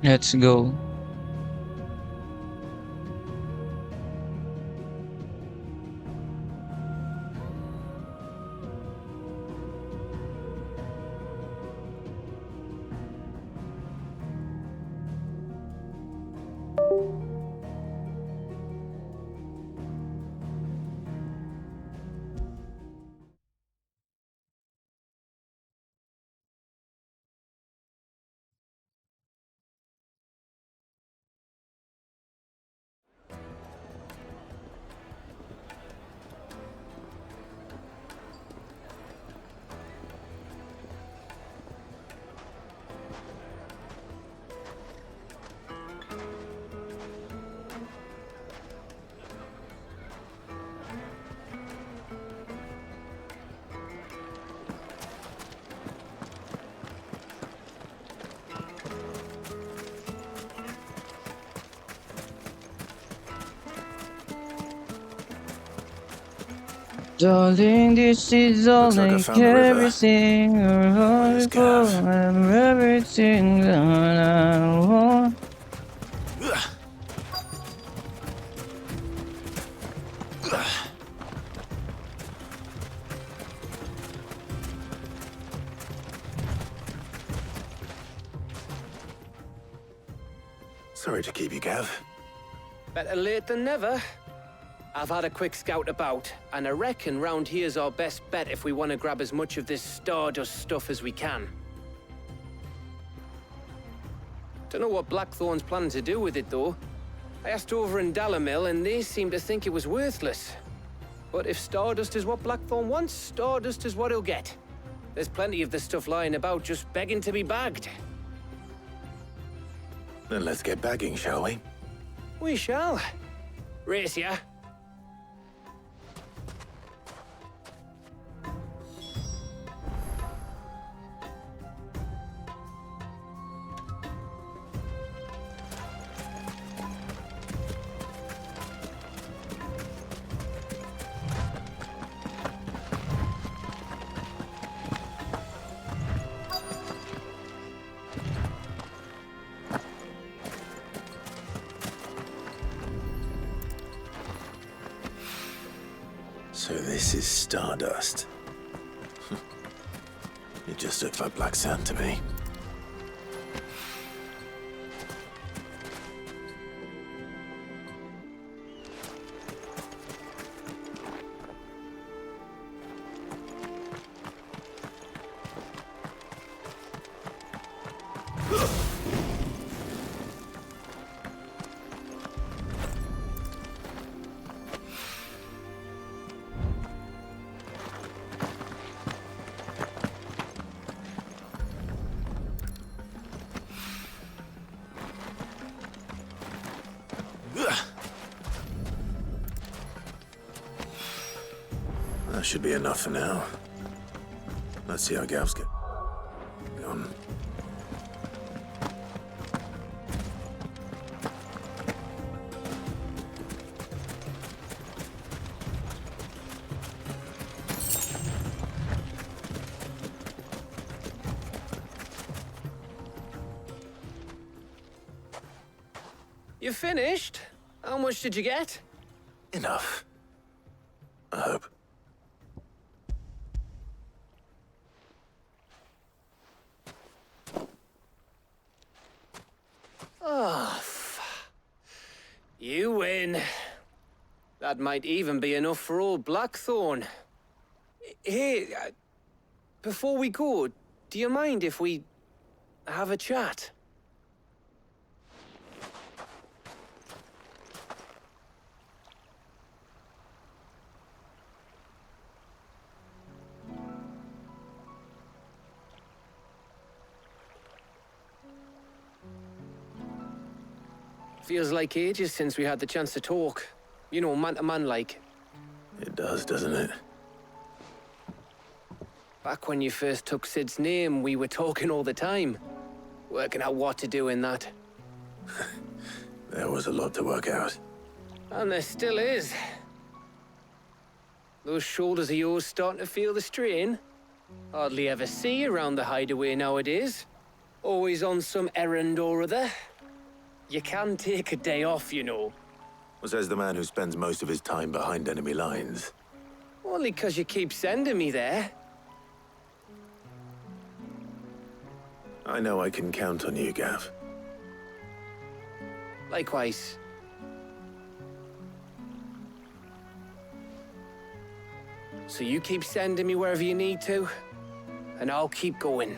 Let's go. Darling, this is all Looks like I I found the river. everything Where's Gav? and everything that I want. Sorry to keep you, Gav. Better late than never. I've had a quick scout about, and I reckon round here's our best bet if we want to grab as much of this Stardust stuff as we can. Don't know what Blackthorn's planning to do with it, though. I asked over in Dalamil, and they seem to think it was worthless. But if Stardust is what Blackthorn wants, Stardust is what he'll get. There's plenty of this stuff lying about, just begging to be bagged. Then let's get bagging, shall we? We shall. Race ya. So this is Stardust. It just looks like black sand to me. That should be enough for now. Let's see how Gav's get on. You finished? How much did you get? Enough. I hope. Oh, you win. That might even be enough for old Blackthorn. Hey, before we go, do you mind if we have a chat? Feels like ages since we had the chance to talk. You know, man to man like. It does, doesn't it? Back when you first took Sid's name, we were talking all the time. Working out what to do in that. There was a lot to work out. And there still is. Those shoulders of yours starting to feel the strain. Hardly ever see you around the hideaway nowadays. Always on some errand or other. You can take a day off, you know. Says the man who spends most of his time behind enemy lines. Only 'cause you keep sending me there. I know I can count on you, Gav. Likewise. So you keep sending me wherever you need to, and I'll keep going.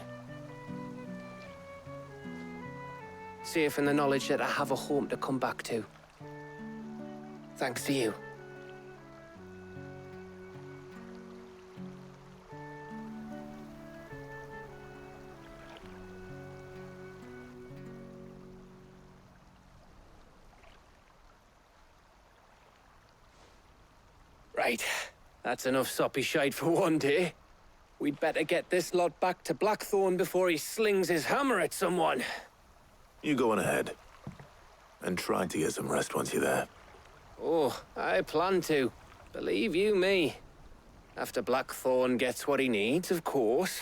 Safe in the knowledge that I have a home to come back to. Thanks to you. Right. That's enough soppy shite for one day. We'd better get this lot back to Blackthorn before he slings his hammer at someone. You go on ahead. And try to get some rest once you're there. Oh, I plan to. Believe you me. After Blackthorn gets what he needs, of course.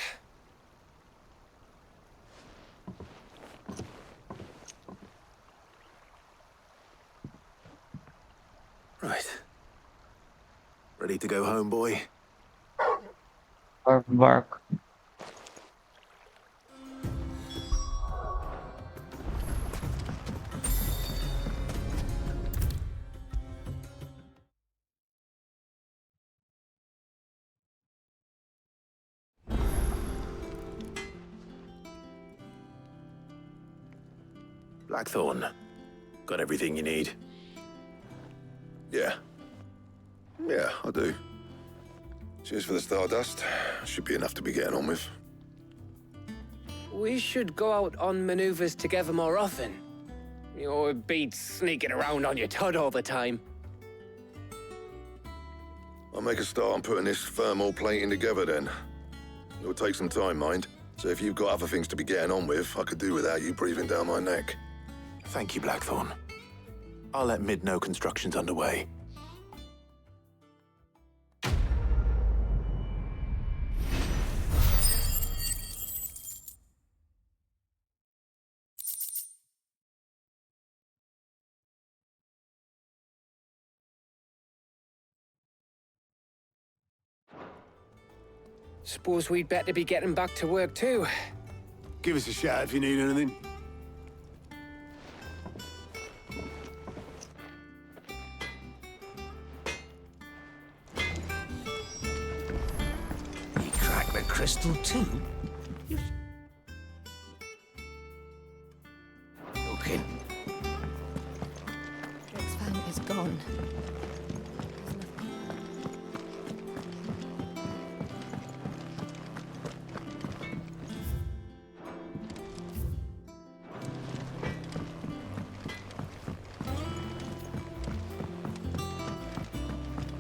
Right. Ready to go home, boy? Bark, bark. Blackthorn. Got everything you need? Yeah. Yeah, I do. Cheers for the Stardust. Should be enough to be getting on with. We should go out on maneuvers together more often. You know, it beats sneaking around on your tud all the time. I'll make a start on putting this thermal plating together then. It'll take some time, mind. So if you've got other things to be getting on with, I could do without you breathing down my neck. Thank you, Blackthorn. I'll let Mid know construction's underway. Suppose we'd better be getting back to work too. Give us a shout if you need anything. You cracked the crystal too? Okay. Drake's fan is gone.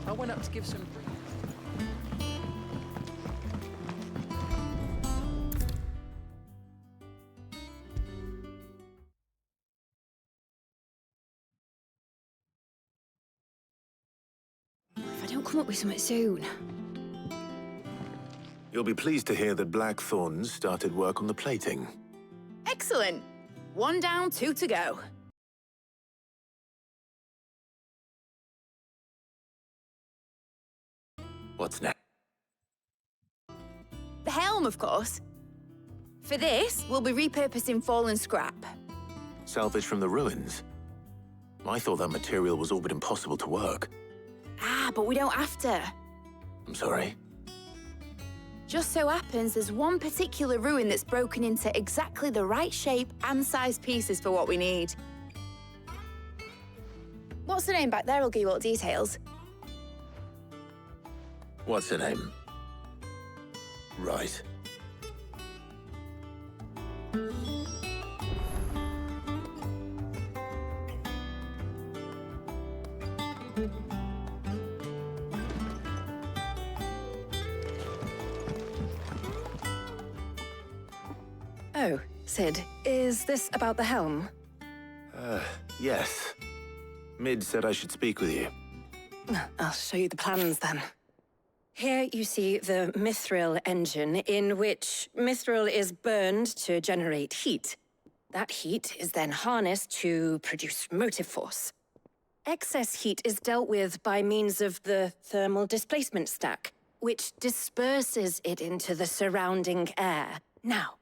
I went up to give some... If I don't come up with something soon. You'll be pleased to hear that Blackthorn's started work on the plating. Excellent. 1 down, 2 to go. What's next? The helm, of course. For this, we'll be repurposing fallen scrap. Salvage from the ruins? I thought that material was all but impossible to work. Ah, but we don't have to. I'm sorry. Just so happens there's one particular ruin that's broken into exactly the right shape and size pieces for what we need. What's the name back there? I'll give you all the details. What's her name? Right. Oh, Sid, is this about the helm? Yes. Mid said I should speak with you. I'll show you the plans then. Here you see the mithril engine, in which mithril is burned to generate heat. That heat is then harnessed to produce motive force. Excess heat is dealt with by means of the thermal displacement stack, which disperses it into the surrounding air. Now,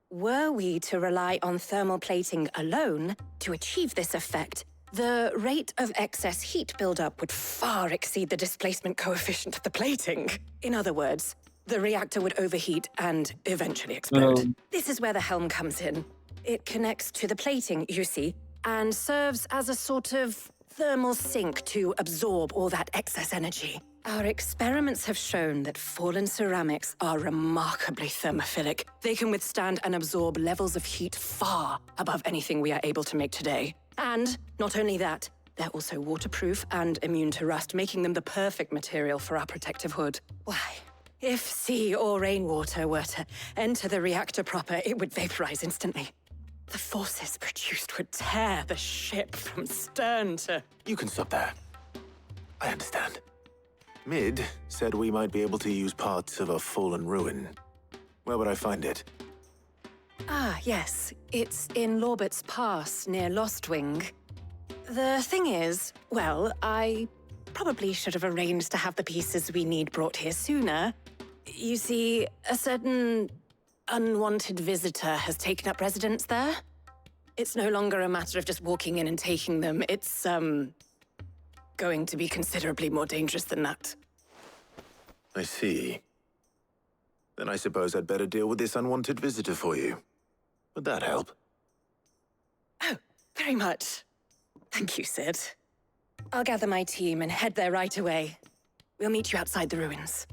were we to rely on thermal plating alone to achieve this effect, the rate of excess heat buildup would far exceed the displacement coefficient of the plating. In other words, the reactor would overheat and eventually explode. This is where the helm comes in. It connects to the plating, you see, and serves as a sort of thermal sink to absorb all that excess energy. Our experiments have shown that fallen ceramics are remarkably thermophilic. They can withstand and absorb levels of heat far above anything we are able to make today. And not only that, they're also waterproof and immune to rust, making them the perfect material for our protective hood. Why? If sea or rainwater were to enter the reactor proper, it would vaporize instantly. The forces produced would tear the ship from stern to... You can stop there. I understand. Mid said we might be able to use parts of a fallen ruin. Where would I find it? Ah, yes. It's in Lorbert's Pass, near Lostwing. The thing is, well, I probably should have arranged to have the pieces we need brought here sooner. You see, a certain unwanted visitor has taken up residence there. It's no longer a matter of just walking in and taking them. It's, going to be considerably more dangerous than that. I see. Then I suppose I'd better deal with this unwanted visitor for you. Would that help? Oh, very much. Thank you, Sid. I'll gather my team and head there right away. We'll meet you outside the ruins.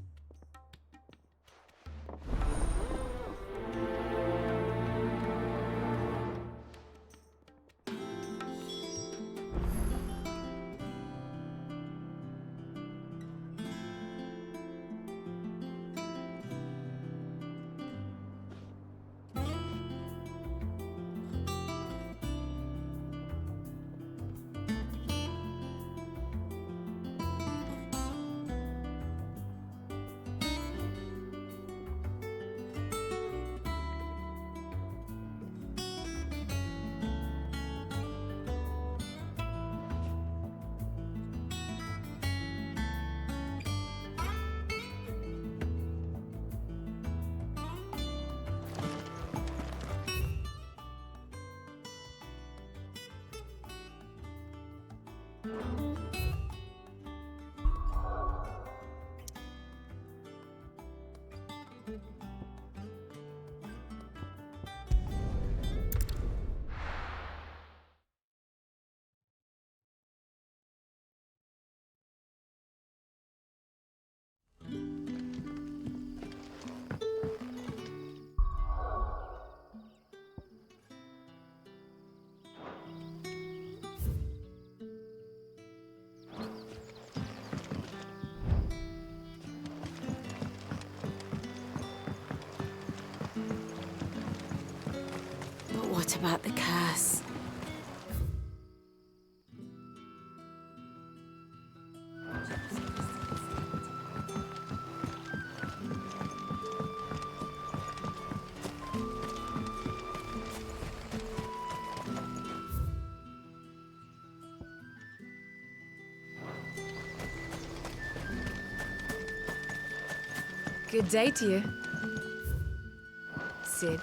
What about the curse? Good day to you, Sid.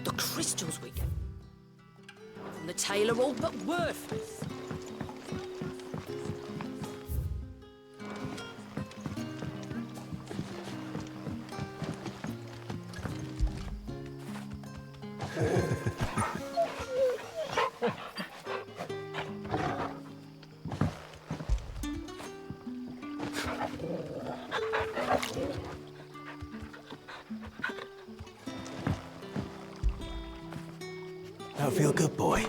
The crystals we get from the tail are all but worthless. Now feel good, boy.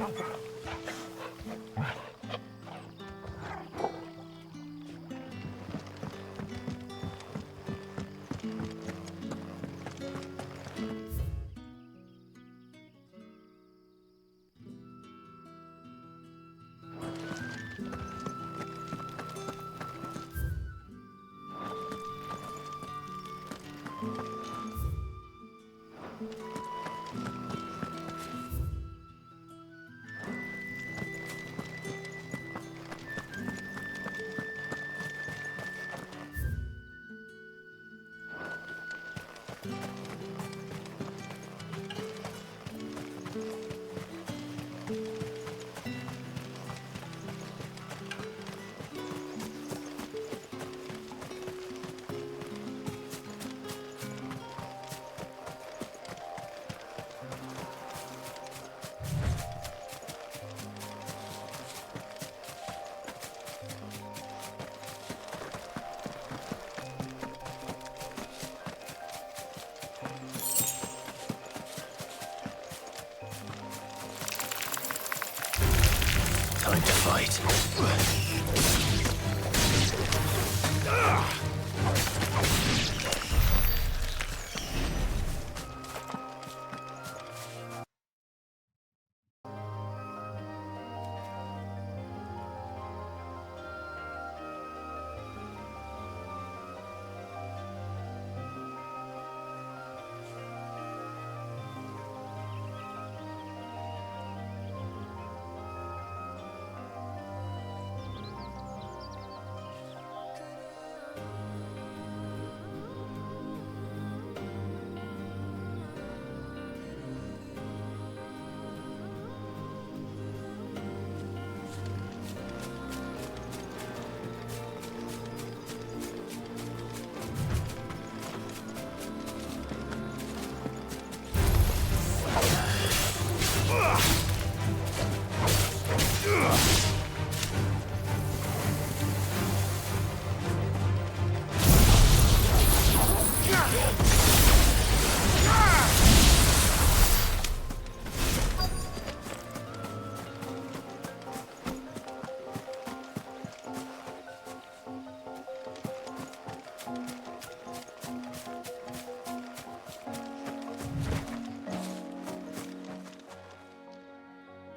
Time to fight.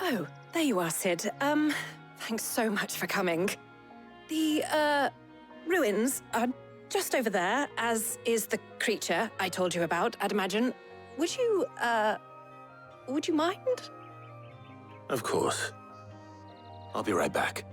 Oh, there you are, Sid. Thanks so much for coming. The, ruins are just over there, as is the creature I told you about, I'd imagine. Would you mind? Of course. I'll be right back.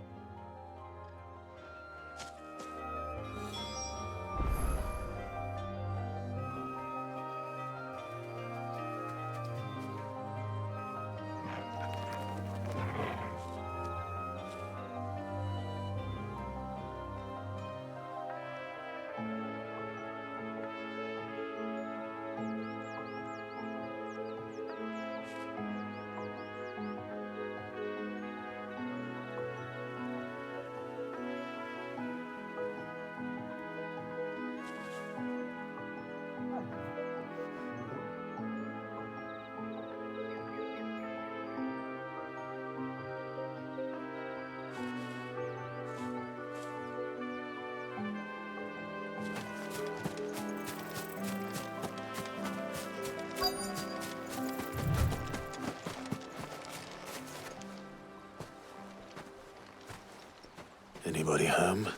Anybody home?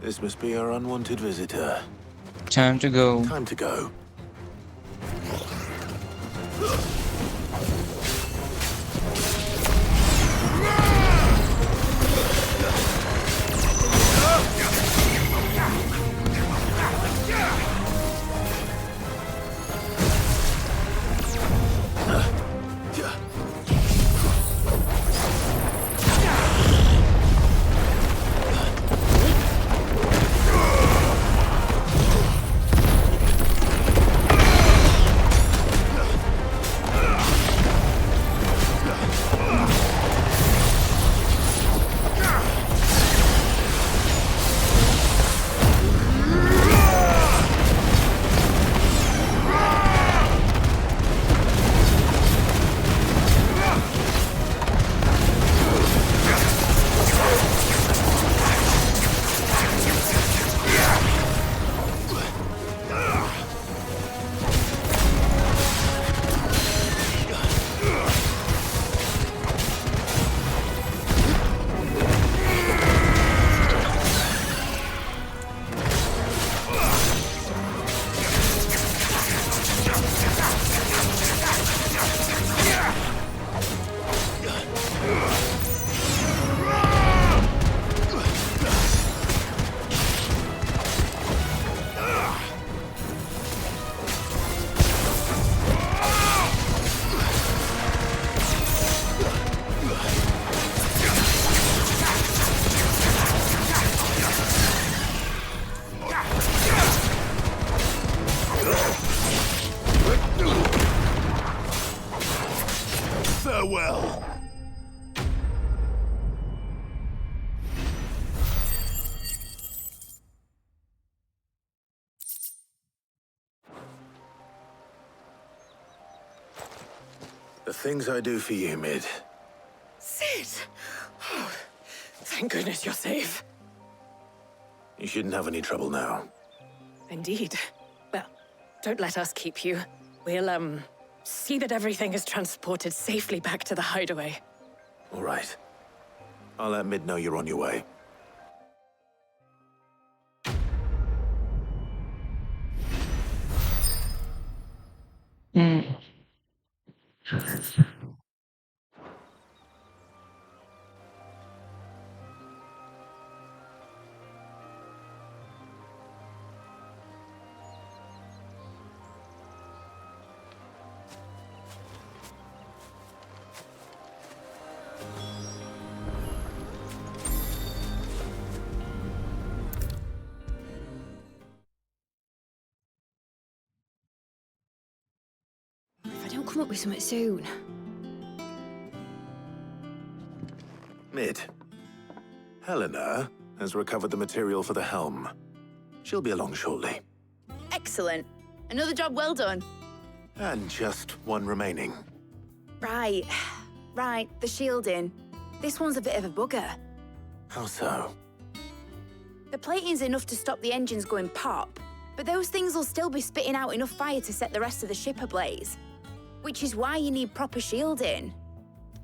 This must be our unwanted visitor. Time to go. Time to go. The things I do for you, Mid. Sid! Oh, thank goodness you're safe. You shouldn't have any trouble now. Indeed. Well, don't let us keep you. We'll, see that everything is transported safely back to the hideaway. All right. I'll let Mid know you're on your way. If I don't come up with something soon. Mid. Helena has recovered the material for the helm. She'll be along shortly. Excellent. Another job well done. And just one remaining. Right. Right, the shielding. This one's a bit of a bugger. How so? The plating's enough to stop the engines going pop, but those things will still be spitting out enough fire to set the rest of the ship ablaze. Which is why you need proper shielding.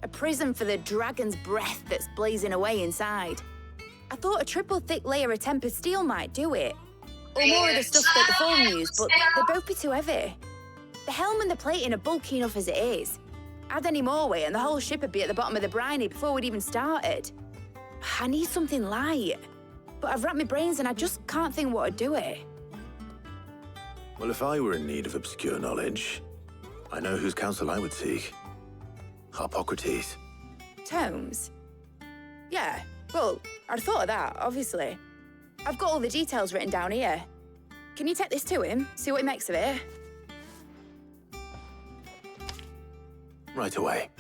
A prism for the dragon's breath that's blazing away inside. I thought a triple thick layer of tempered steel might do it. Or more of the stuff that the Fallen use, but they'd both be too heavy. The helm and the plating are bulky enough as it is. Add any more weight and the whole ship would be at the bottom of the briny before we'd even started. I need something light. But I've racked my brains and I just can't think what would do it. Well, if I were in need of obscure knowledge, I know whose counsel I would seek. Harpocrates. Tomes? Yeah, well, I'd thought of that, obviously. I've got all the details written down here. Can you take this to him, see what he makes of it? Right away.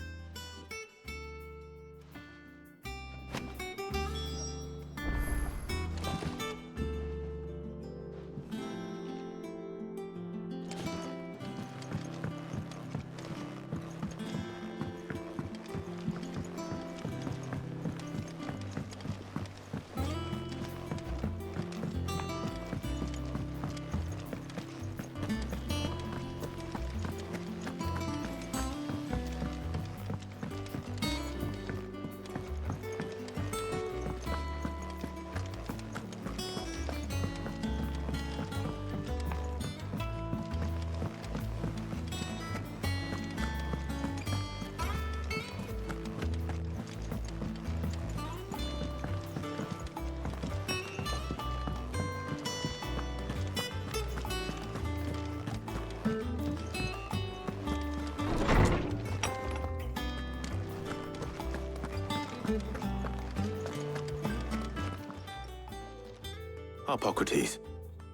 Harpocrates,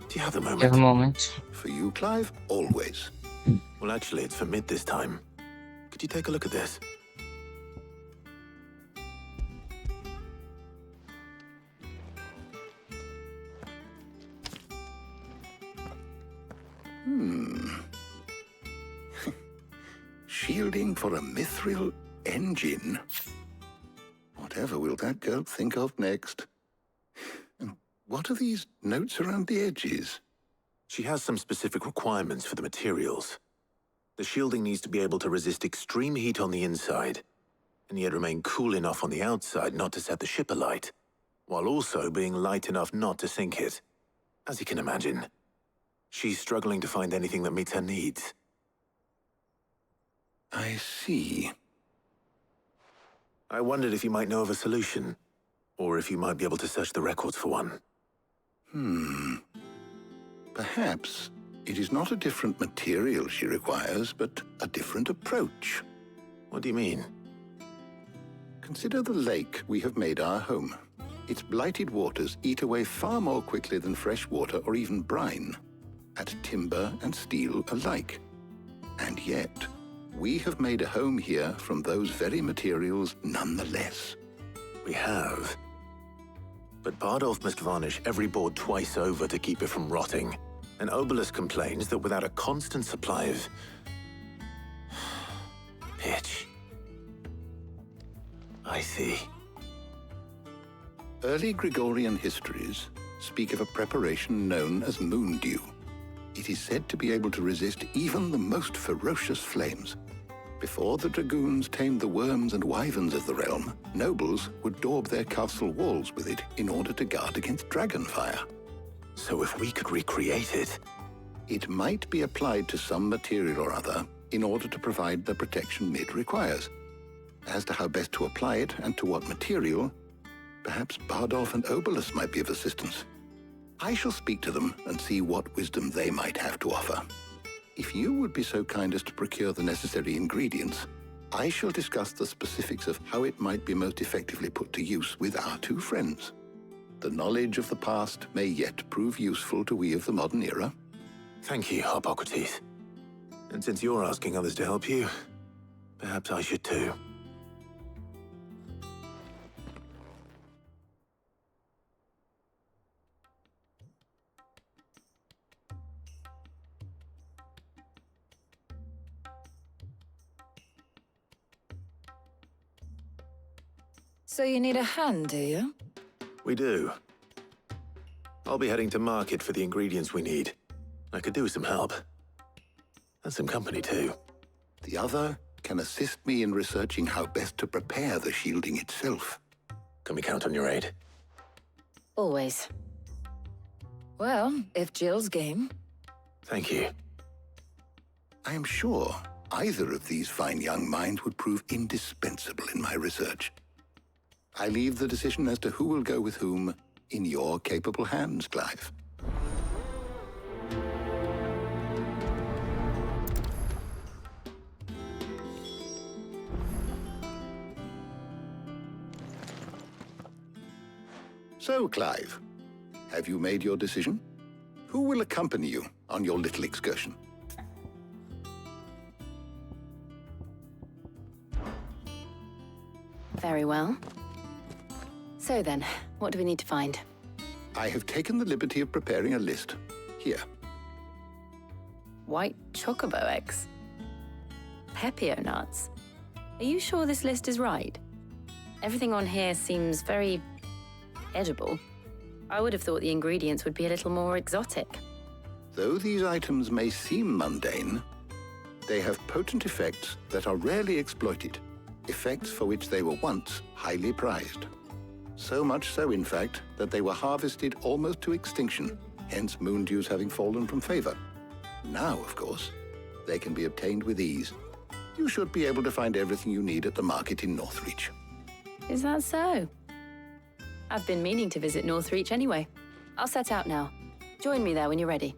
do you have the moment? You have a moment. For you, Clive, always. Well, actually, it's for Mid this time. Could you take a look at this? Shielding for a mithril engine. Whatever will that girl think of next? And what are these notes around the edges? She has some specific requirements for the materials. The shielding needs to be able to resist extreme heat on the inside, and yet remain cool enough on the outside not to set the ship alight, while also being light enough not to sink it. As you can imagine, she's struggling to find anything that meets her needs. I see. I wondered if you might know of a solution, or if you might be able to search the records for one. Perhaps it is not a different material she requires, but a different approach. What do you mean? Consider the lake we have made our home. Its blighted waters eat away far more quickly than fresh water or even brine, at timber and steel alike. And yet, we have made a home here from those very materials nonetheless. We have. But Bardolph must varnish every board twice over to keep it from rotting. And Obelus complains that without a constant supply of pitch. I see. Early Gregorian histories speak of a preparation known as moon dew. It is said to be able to resist even the most ferocious flames. Before the dragoons tamed the worms and wyverns of the realm, nobles would daub their castle walls with it in order to guard against dragon fire. So if we could recreate it... It might be applied to some material or other in order to provide the protection it requires. As to how best to apply it and to what material, perhaps Bardolph and Obolus might be of assistance. I shall speak to them and see what wisdom they might have to offer. If you would be so kind as to procure the necessary ingredients, I shall discuss the specifics of how it might be most effectively put to use with our two friends. The knowledge of the past may yet prove useful to we of the modern era. Thank you, Hippocrates. And since you're asking others to help you, perhaps I should too. So you need a hand, do you? We do. I'll be heading to market for the ingredients we need. I could do with some help. And some company, too. The other can assist me in researching how best to prepare the shielding itself. Can we count on your aid? Always. Well, if Jill's game. Thank you. I am sure either of these fine young minds would prove indispensable in my research. I leave the decision as to who will go with whom in your capable hands, Clive. So, Clive, have you made your decision? Who will accompany you on your little excursion? Very well. So then, what do we need to find? I have taken the liberty of preparing a list. Here. White chocobo eggs. Pepio nuts. Are you sure this list is right? Everything on here seems very edible. I would have thought the ingredients would be a little more exotic. Though these items may seem mundane, they have potent effects that are rarely exploited, effects for which they were once highly prized. So much so, in fact, that they were harvested almost to extinction, hence moon dews having fallen from favor. Now, of course, they can be obtained with ease. You should be able to find everything you need at the market in Northreach. Is that so? I've been meaning to visit Northreach anyway. I'll set out now. Join me there when you're ready.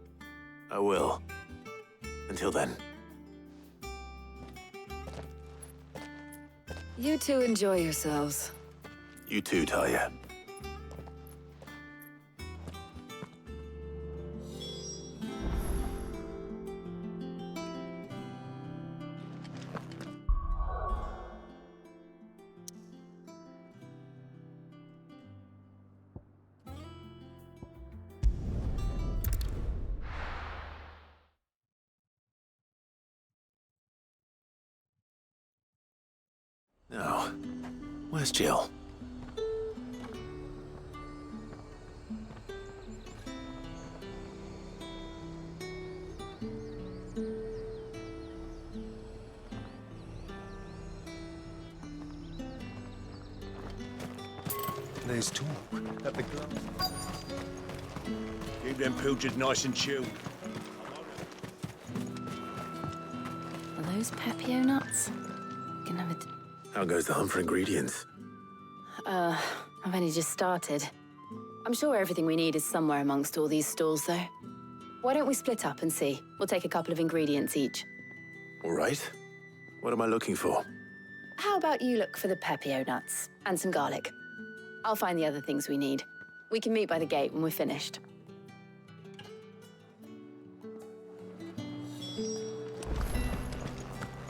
I will. Until then. You two enjoy yourselves. You too, Talia. Now, where's Jill? There's talk at the club. Keep them pilchards nice and chilled. Are those Pepio nuts? Can have it. How goes the hunt for ingredients? I've only just started. I'm sure everything we need is somewhere amongst all these stalls, though. Why don't we split up and see? We'll take a couple of ingredients each. All right. What am I looking for? How about you look for the Pepio nuts and some garlic? I'll find the other things we need. We can meet by the gate when we're finished.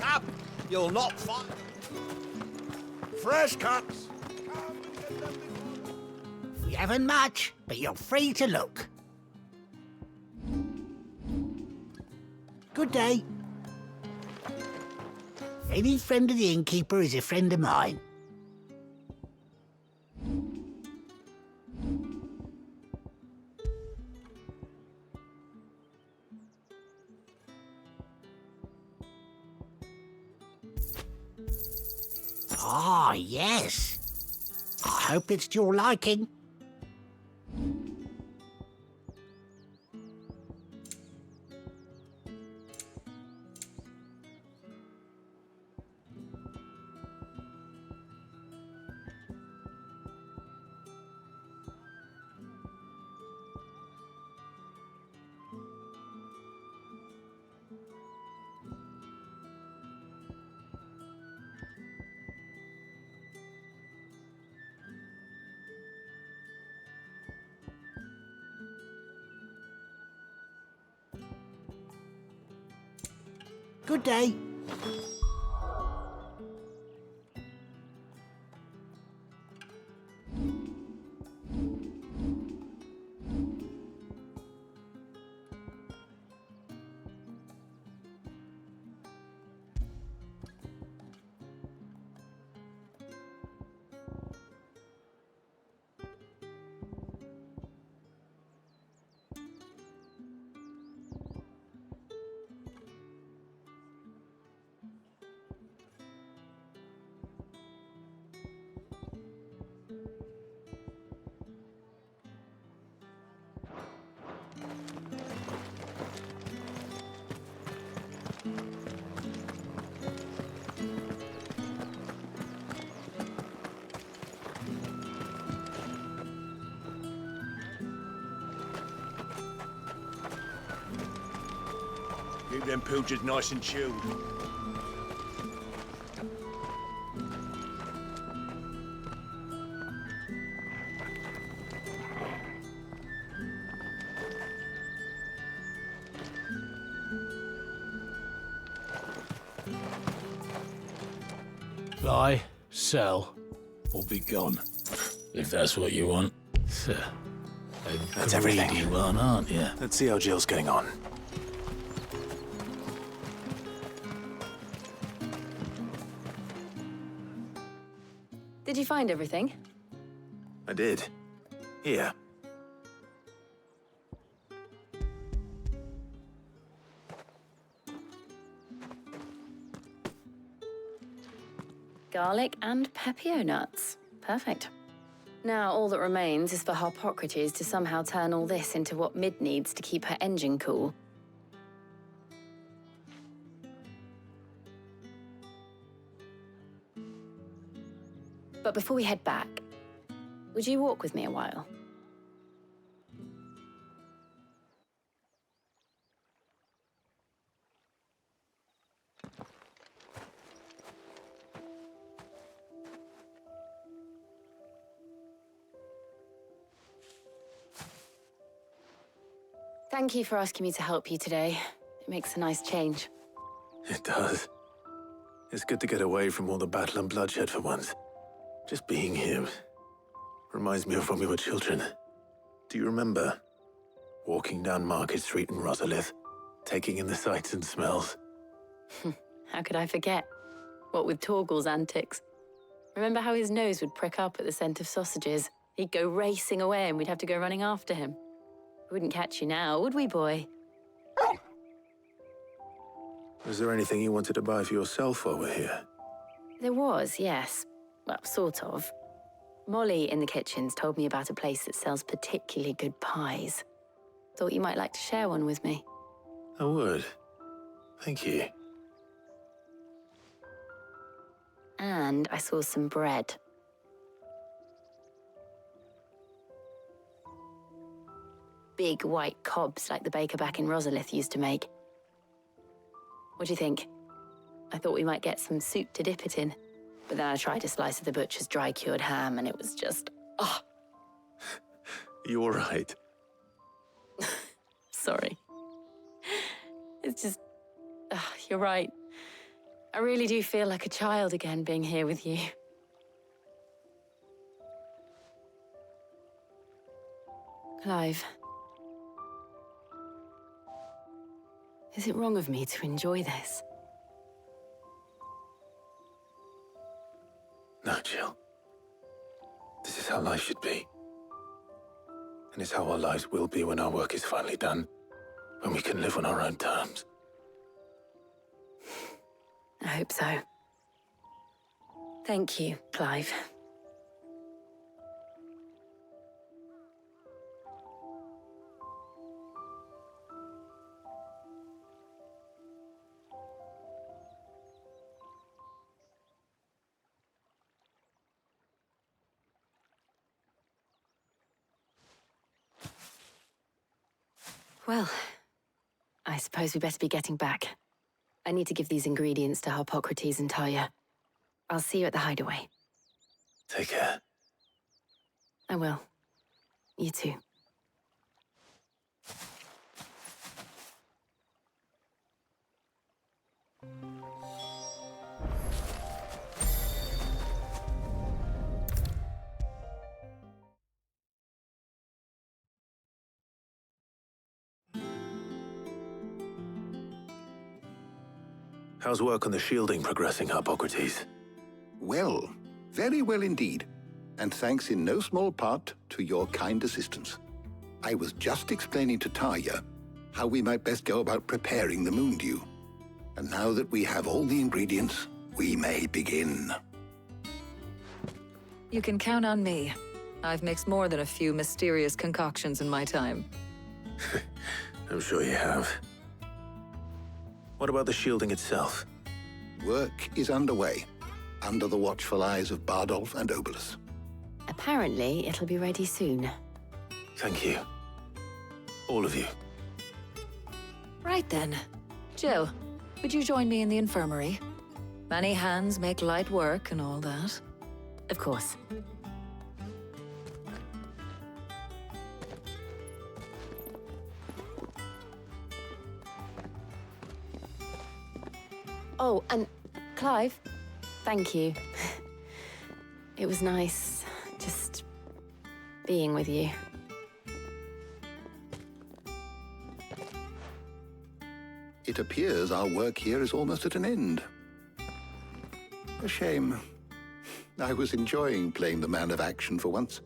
Up! You'll not find fresh cuts. We haven't much, but you're free to look. Good day. Any friend of the innkeeper is a friend of mine. Ah, yes. I hope it's to your liking. Good day. Keep them pilchards nice and chilled. Buy, sell, or be gone. If that's what you want. That's everything. Greedy one, aren't you? Let's see how Jill's getting on. Did you find everything? I did. Here. Garlic and pepio nuts. Perfect. Now all that remains is for Harpocrates to somehow turn all this into what Mid needs to keep her engine cool. But before we head back, would you walk with me a while? Thank you for asking me to help you today. It makes a nice change. It does. It's good to get away from all the battle and bloodshed for once. Just being here reminds me of when we were children. Do you remember? Walking down Market Street in Rosalith, taking in the sights and smells. How could I forget? What with Torgal's antics. Remember how his nose would prick up at the scent of sausages? He'd go racing away and we'd have to go running after him. We wouldn't catch you now, would we, boy? Was there anything you wanted to buy for yourself while we're here? There was, yes. Well, sort of. Molly in the kitchens told me about a place that sells particularly good pies. Thought you might like to share one with me. I would. Thank you. And I saw some bread. Big white cobs like the baker back in Rosalith used to make. What do you think? I thought we might get some soup to dip it in. But then I tried a slice of the butcher's dry-cured ham and it was just, oh. You're right. Sorry. It's just, you're right. I really do feel like a child again being here with you. Clive. Is it wrong of me to enjoy this? how life should be. And it's how our lives will be when our work is finally done. When we can live on our own terms. I hope so. Thank you, Clive. Well, I suppose we better be getting back. I need to give these ingredients to Harpocrates and Talia. I'll see you at the hideaway. Take care. I will. You too. How's work on the shielding progressing, Harpocrates? Well, very well indeed. And thanks in no small part to your kind assistance. I was just explaining to Talia how we might best go about preparing the moon dew. And now that we have all the ingredients, we may begin. You can count on me. I've mixed more than a few mysterious concoctions in my time. I'm sure you have. What about the shielding itself? Work is underway, under the watchful eyes of Bardolph and Obolus. Apparently, it'll be ready soon. Thank you. All of you. Right then. Jill, would you join me in the infirmary? Many hands make light work and all that. Of course. Oh, and Clive, thank you. It was nice just being with you. It appears our work here is almost at an end. A shame. I was enjoying playing the man of action for once.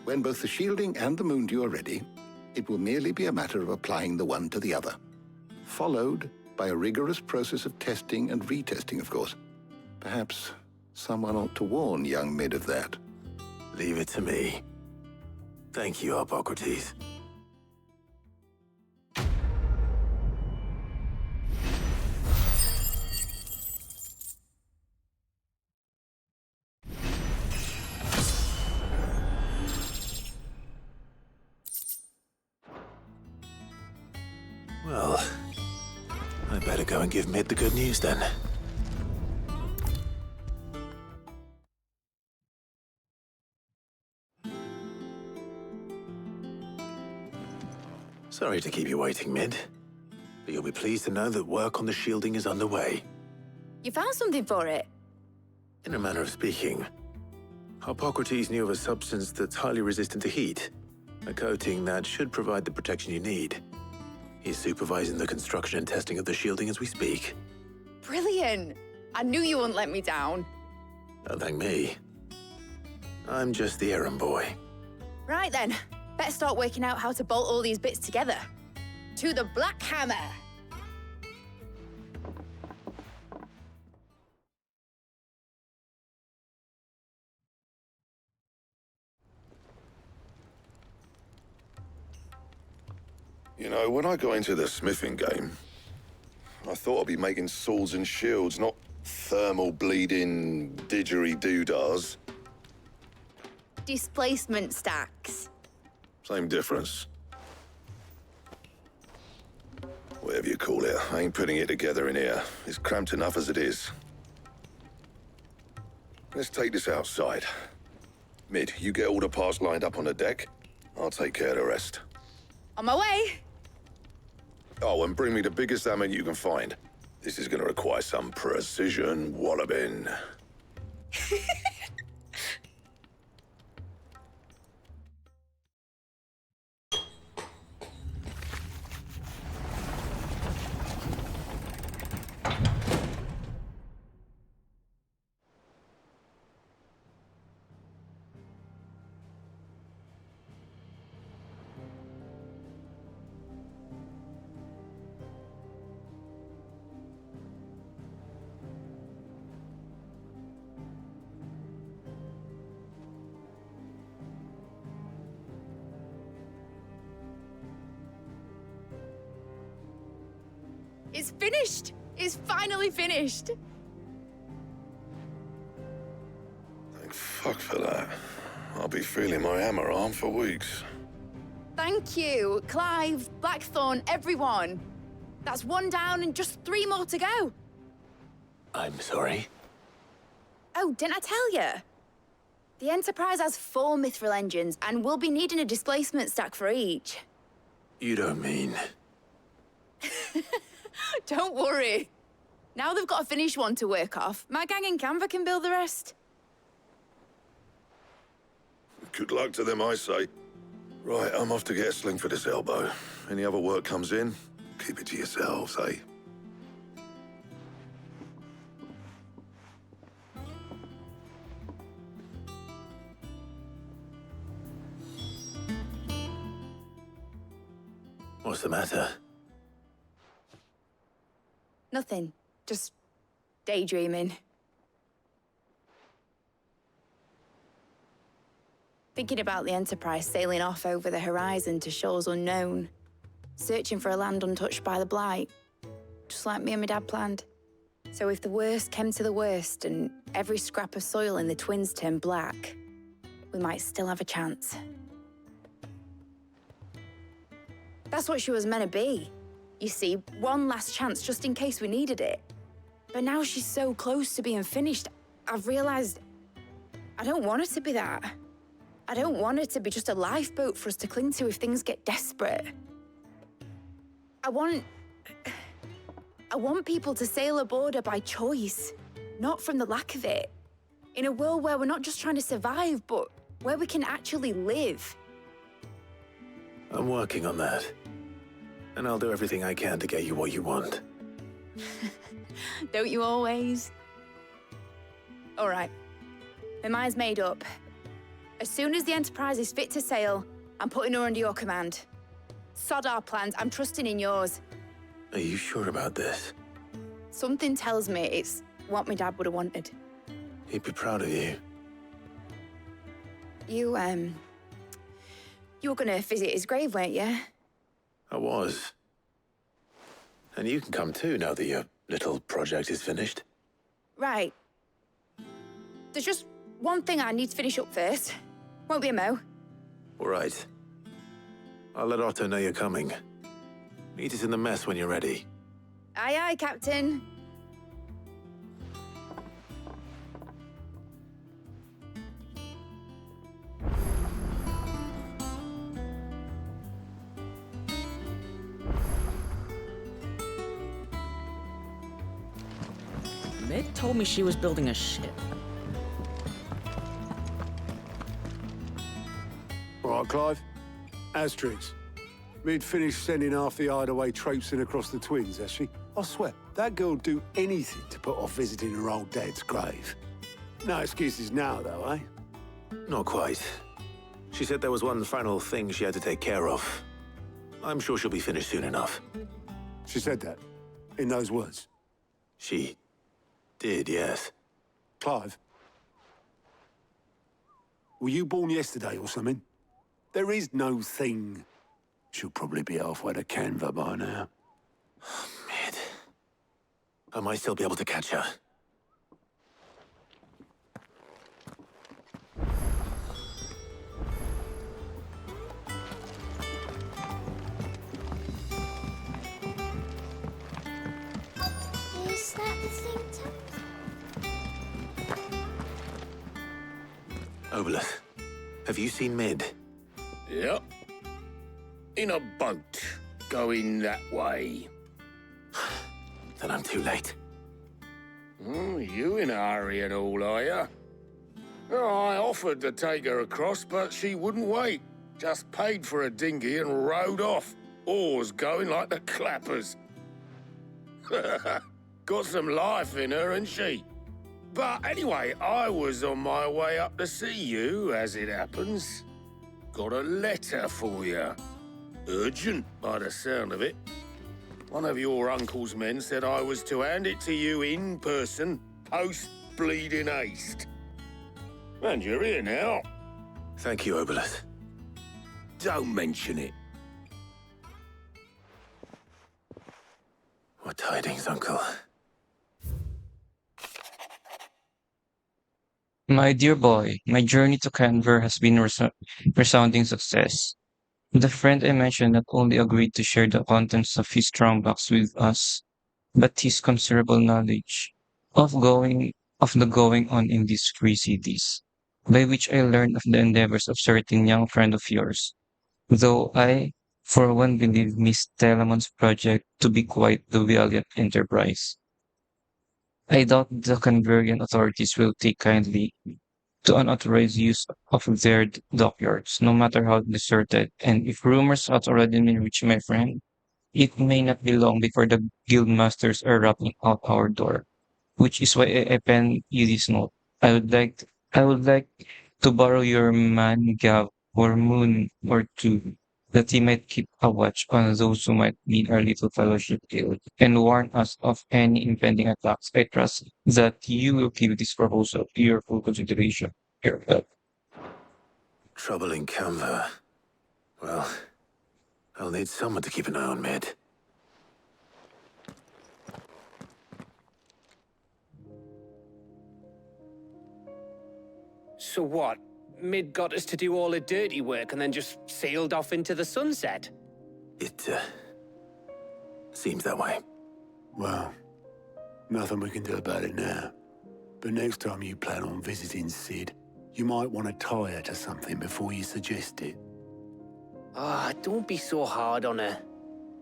When both the shielding and the moon dew are ready, it will merely be a matter of applying the one to the other. Followed by a rigorous process of testing and retesting, of course. Perhaps someone ought to warn young Mid of that. Leave it to me. Thank you, Harpocrates. Well, I better go and give Mid the good news then. Sorry to keep you waiting, Mid. But you'll be pleased to know that work on the shielding is underway. You found something for it? In a manner of speaking, Harpocrates knew of a substance that's highly resistant to heat. A coating that should provide the protection you need. He's supervising the construction and testing of the shielding as we speak. Brilliant! I knew you wouldn't let me down. Don't thank me. I'm just the errand boy. Right then, better start working out how to bolt all these bits together. To the Black Hammer! You know, when I got into the smithing game, I thought I'd be making swords and shields, not thermal bleeding didgeridoo-dahs. Displacement stacks. Same difference. Whatever you call it, I ain't putting it together in here. It's cramped enough as it is. Let's take this outside. Mid, you get all the parts lined up on the deck. I'll take care of the rest. On my way! Oh, and bring me the biggest hammer you can find. This is gonna require some precision walloping. It's finished! It's finally finished! Thank fuck for that. I'll be feeling my hammer arm for weeks. Thank you, Clive, Blackthorn, everyone. That's 1 down and just 3 more to go. I'm sorry. Oh, didn't I tell you? The Enterprise has 4 mithril engines, and we'll be needing a displacement stack for each. You don't mean... Don't worry. Now they've got a finished one to work off, my gang in Canva can build the rest. Good luck to them, I say. Right, I'm off to get a sling for this elbow. Any other work comes in, keep it to yourselves, eh? What's the matter? Nothing. Just daydreaming. Thinking about the Enterprise sailing off over the horizon to shores unknown, searching for a land untouched by the Blight, just like me and my dad planned. So if the worst came to the worst and every scrap of soil in the Twins turned black, we might still have a chance. That's what she was meant to be. You see, one last chance just in case we needed it. But now she's so close to being finished, I've realized I don't want her to be that. I don't want her to be just a lifeboat for us to cling to if things get desperate. I want people to sail aboard her by choice, not from the lack of it. In a world where we're not just trying to survive, but where we can actually live. I'm working on that. And I'll do everything I can to get you what you want. Don't you always? All right. My mind's made up. As soon as the Enterprise is fit to sail, I'm putting her under your command. Sod our plans, I'm trusting in yours. Are you sure about this? Something tells me it's what my dad would have wanted. He'd be proud of you. You were gonna visit his grave, weren't you? I was. And you can come too now that your little project is finished. Right. There's just one thing I need to finish up first. Won't be a mo. All right. I'll let Otto know you're coming. Meet us in the mess when you're ready. Aye, aye, Captain. Meg told me she was building a ship. All right, Clive. Asterix. We'd finished sending half the hideaway traipsing across the Twins, has she? I swear, that girl'd do anything to put off visiting her old dad's grave. No excuses now, though, eh? Not quite. She said there was one final thing she had to take care of. I'm sure she'll be finished soon enough. She said that? In those words? She did, yes. Clive? Were you born yesterday or something? There is no thing. She'll probably be halfway to Canva by now. Mid. I might still be able to catch her. Is that the thing, Obelith, have you seen Mid? Yep. In a boat, going that way. Then I'm too late. Oh, you in a hurry and all, are you? Oh, I offered to take her across, but she wouldn't wait. Just paid for a dinghy and rowed off. Oars going like the clappers. Got some life in her, ain't she? But anyway, I was on my way up to see you, as it happens. Got a letter for you. Urgent, by the sound of it. One of your uncle's men said I was to hand it to you in person, post-bleeding haste. And you're here now. Thank you, Obelith. Don't mention it. What tidings, Uncle? My dear boy, my journey to Canberra has been resounding success. The friend I mentioned not only agreed to share the contents of his strongbox with us, but his considerable knowledge of the going on in these three cities, by which I learned of the endeavors of certain young friend of yours. Though I, for one, believe Miss Telamon's project to be quite the valiant enterprise. I doubt the Canberrian authorities will take kindly to unauthorized use of their dockyards, no matter how deserted. And if rumors have already been reaching my friend, it may not be long before the guildmasters are rapping out our door, which is why I penned you this note. I would like to borrow your man Gav or Moon or two, that he might keep a watch on those who might need our little fellowship guild, and warn us of any impending attacks. I trust that you will give this proposal your full consideration. Here, Trouble in Canva. Well, I'll need someone to keep an eye on Mid. So what? Mid got us to do all the dirty work and then just sailed off into the sunset? It, seems that way. Well, nothing we can do about it now. But next time you plan on visiting Sid, you might want to tie her to something before you suggest it. Ah, don't be so hard on her.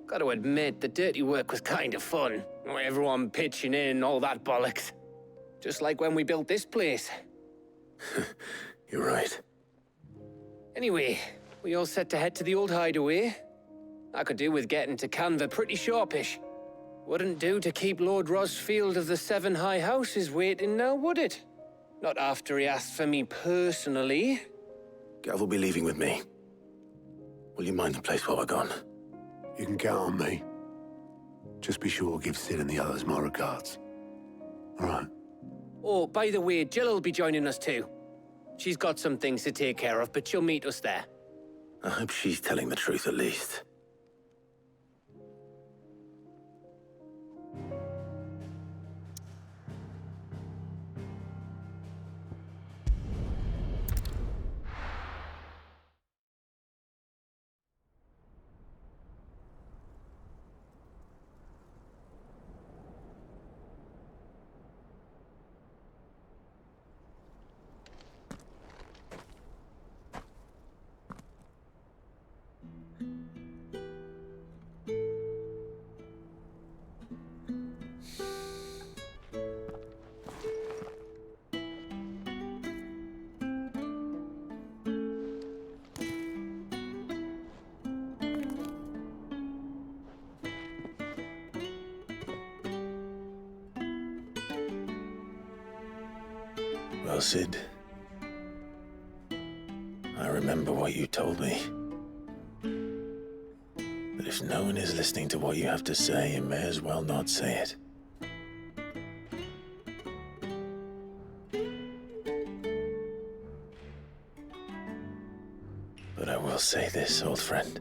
Gotta admit, the dirty work was kind of fun. Everyone pitching in, all that bollocks. Just like when we built this place. You're right. Anyway, we all set to head to the old hideaway. I could do with getting to Canva pretty sharpish. Wouldn't do to keep Lord Rosfield of the Seven High Houses waiting now, would it? Not after he asked for me personally. Gav will be leaving with me. Will you mind the place while we're gone? You can count on me. Just be sure to give Sid and the others my regards. All right. Oh, by the way, Jill will be joining us too. She's got some things to take care of, but she'll meet us there. I hope she's telling the truth at least. Well, Sid, I remember what you told me. That if no one is listening to what you have to say, you may as well not say it. But I will say this, old friend.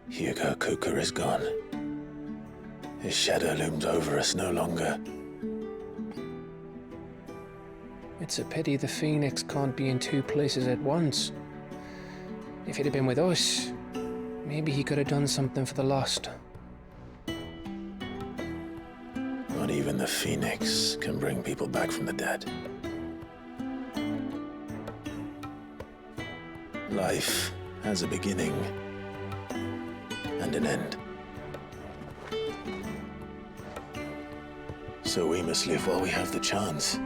Hugo Kuka is gone. His shadow looms over us no longer. It's a pity the Phoenix can't be in two places at once. If he'd have been with us, maybe he could have done something for the lost. Not even the Phoenix can bring people back from the dead. Life has a beginning and an end. So we must live while we have the chance.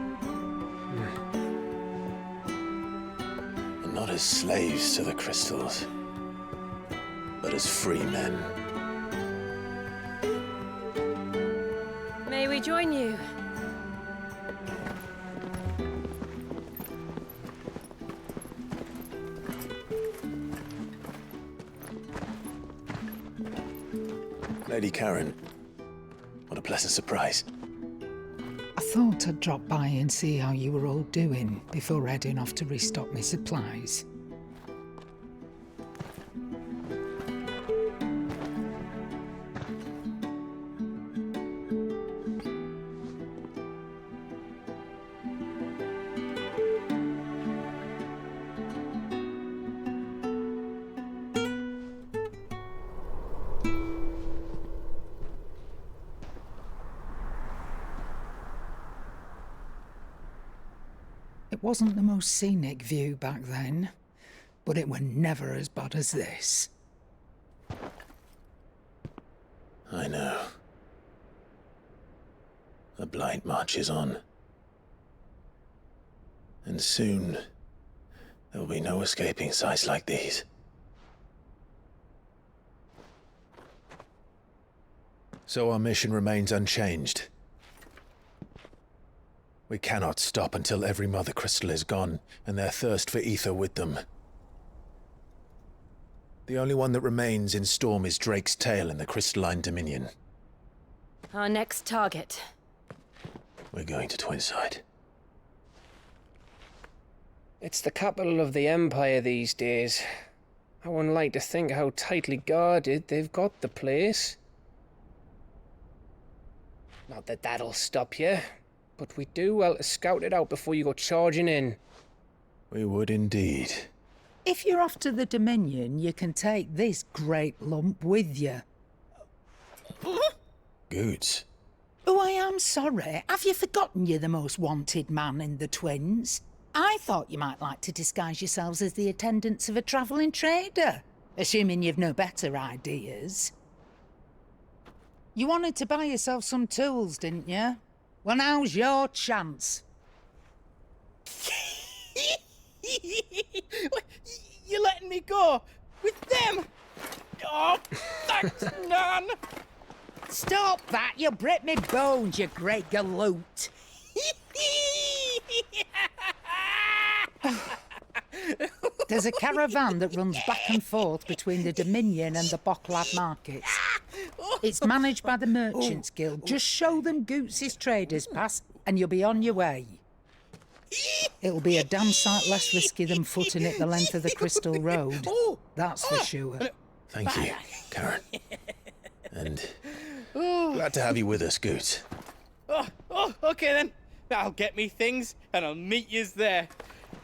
And not as slaves to the crystals, but as free men. May we join you? Lady Karen, what a pleasant surprise. I thought I'd drop by and see how you were all doing before heading off to restock my supplies. wasn't the most scenic view back then, but it were never as bad as this. I know. The blight marches on. And soon, there will be no escaping sights like these. So our mission remains unchanged. We cannot stop until every Mother Crystal is gone, and their thirst for ether with them. The only one that remains in Storm is Drake's Tail in the Crystalline Dominion. Our next target. We're going to Twinside. It's the capital of the Empire these days. I wouldn't like to think how tightly guarded they've got the place. Not that that'll stop you, but we do well to scout it out before you go charging in. We would indeed. If you're off to the Dominion, you can take this great lump with you. Goods. Oh, I am sorry. Have you forgotten you're the most wanted man in the Twins? I thought you might like to disguise yourselves as the attendants of a travelling trader, assuming you've no better ideas. You wanted to buy yourself some tools, didn't you? Well, now's your chance. You're letting me go with them? Oh, thanks, Nan. Stop that! You'll break me bones, you great galoot. There's a caravan that runs back and forth between the Dominion and the Bocklad markets. It's managed by the Merchants Guild. Just show them Goots' traders pass and you'll be on your way. It'll be a damn sight less risky than footing it the length of the Crystal Road. That's for sure. Thank you, Karen. And glad to have you with us, Goots. Okay then. I'll get me things and I'll meet yous there.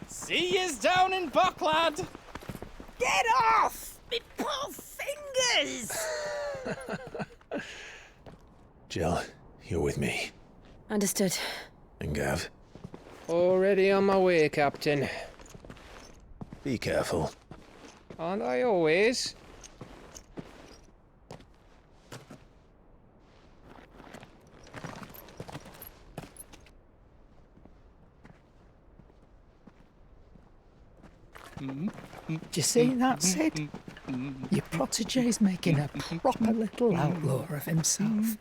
See yous down in Bocklad. Get off! Me poor fingers! Jill, you're with me. Understood. And Gav? Already on my way, Captain. Be careful. Aren't I always? Do you see that, Sid? Your protege's making a proper little outlaw of himself.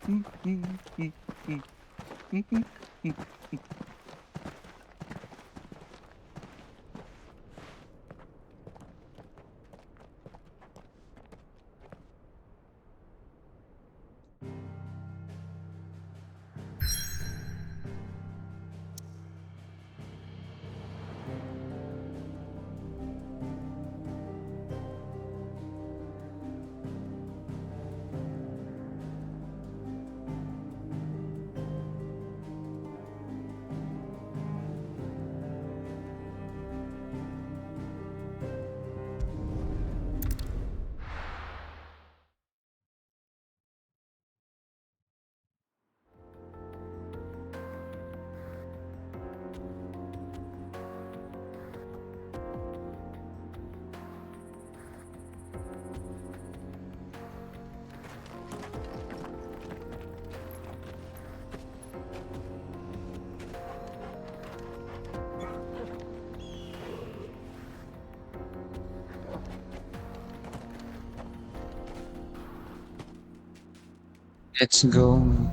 Let's go.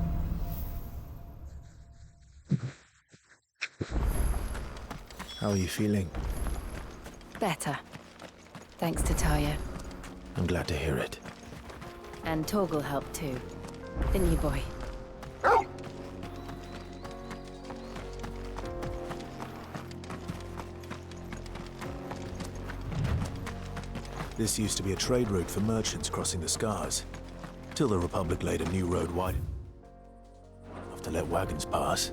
How are you feeling? Better. Thanks to Talia. I'm glad to hear it. And Torgal helped too. Didn't you, boy? This used to be a trade route for merchants crossing the Scars, till the Republic laid a new road wide enough to let wagons pass,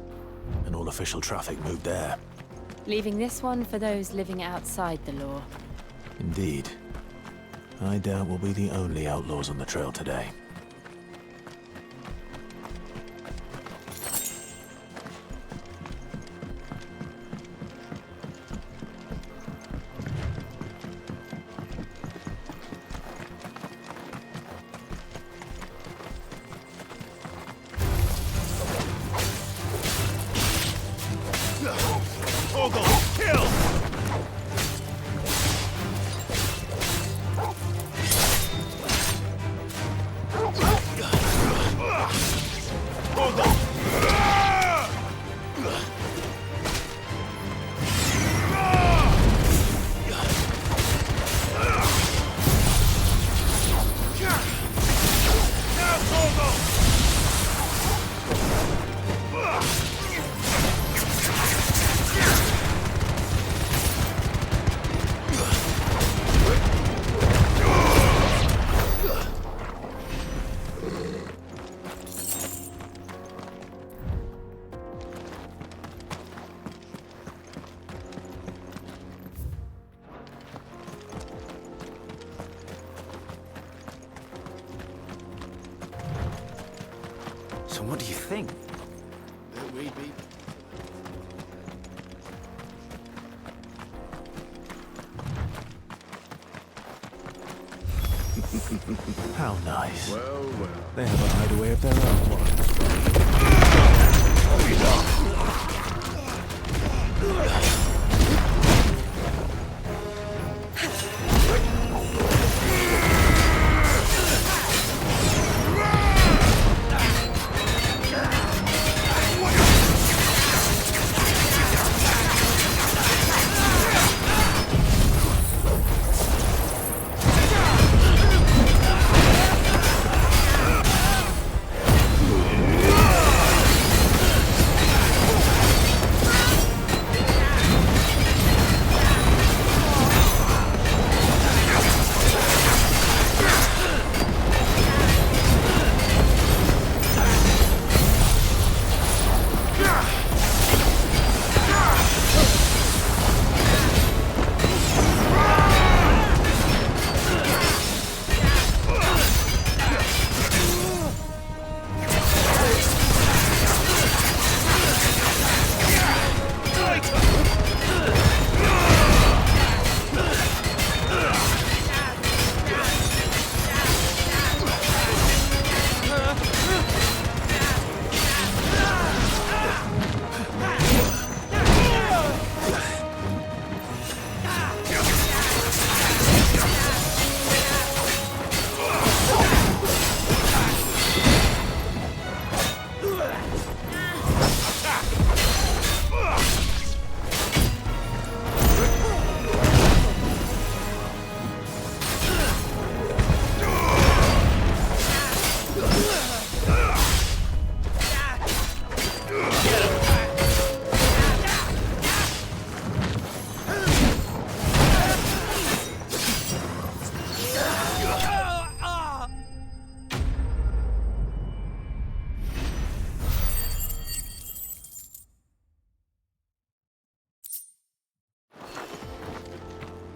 and all official traffic moved there. Leaving this one for those living outside the law. Indeed. I doubt we'll be the only outlaws on the trail today. So what do you think? That we'd be... How nice. Well, well. They have a hideaway of their own.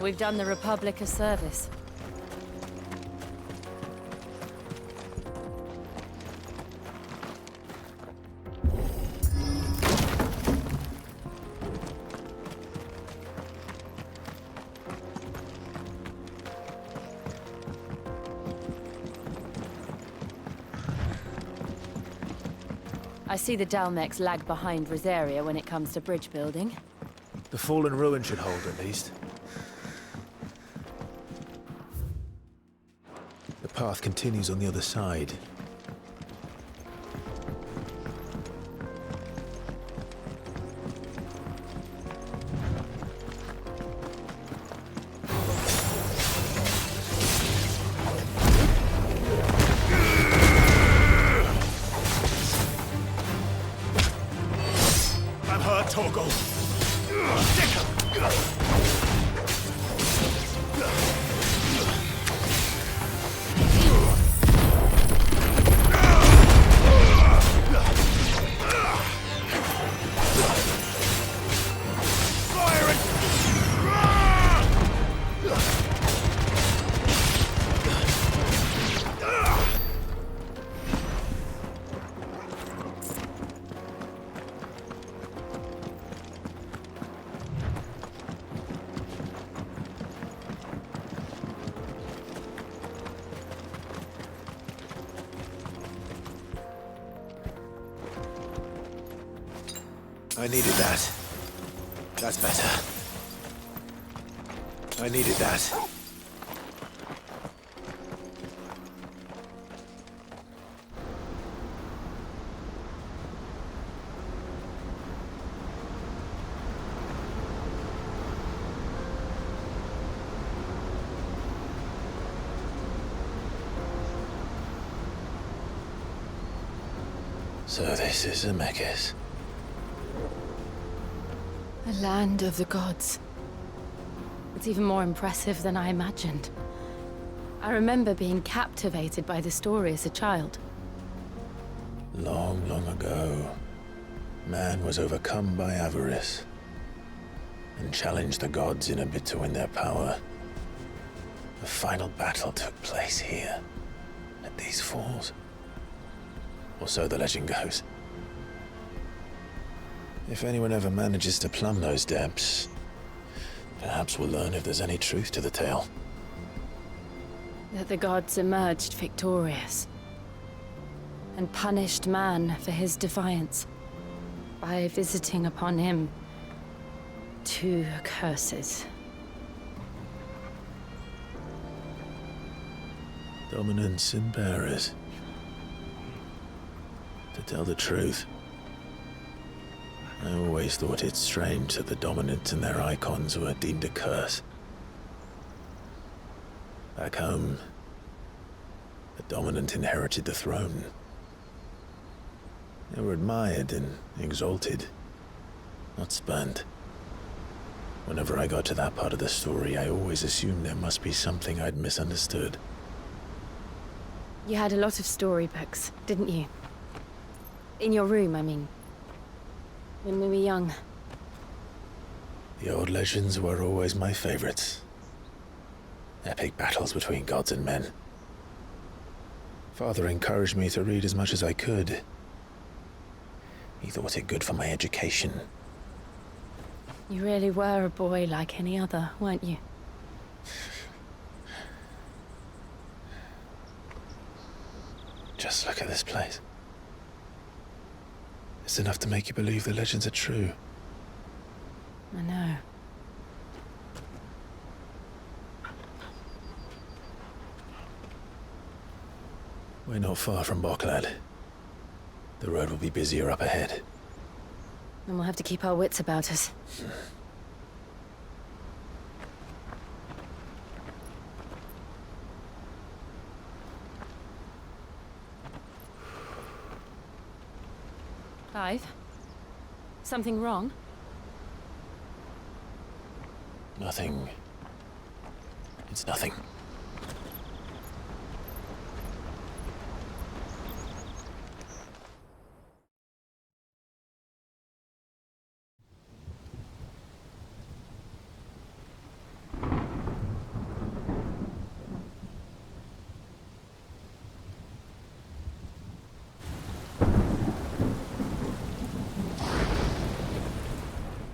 We've done the Republic a service. I see the Dalmex lag behind Rosaria when it comes to bridge building. The fallen ruin should hold, at least. The path continues on the other side. I'm hurt, Torgal. I needed that. That's better. I needed that. So this is Zemeckis. The land of the gods. It's even more impressive than I imagined. I remember being captivated by the story as a child. Long, long ago, man was overcome by avarice and challenged the gods in a bid to win their power. The final battle took place here, at these falls. Or so the legend goes. If anyone ever manages to plumb those depths, perhaps we'll learn if there's any truth to the tale. That the gods emerged victorious and punished man for his defiance by visiting upon him 2 curses. Dominants and bearers. To tell the truth, I always thought it strange that the dominants and their icons were deemed a curse. Back home, the dominant inherited the throne. They were admired and exalted, not spurned. Whenever I got to that part of the story, I always assumed there must be something I'd misunderstood. You had a lot of storybooks, didn't you? In your room, I mean. When we were young. The old legends were always my favorites. Epic battles between gods and men. Father encouraged me to read as much as I could. He thought it good for my education. You really were a boy like any other, weren't you? Just look at this place. It's enough to make you believe the legends are true. I know. We're not far from Boklad. The road will be busier up ahead. And we'll have to keep our wits about us. Clive? Something wrong? Nothing. It's nothing.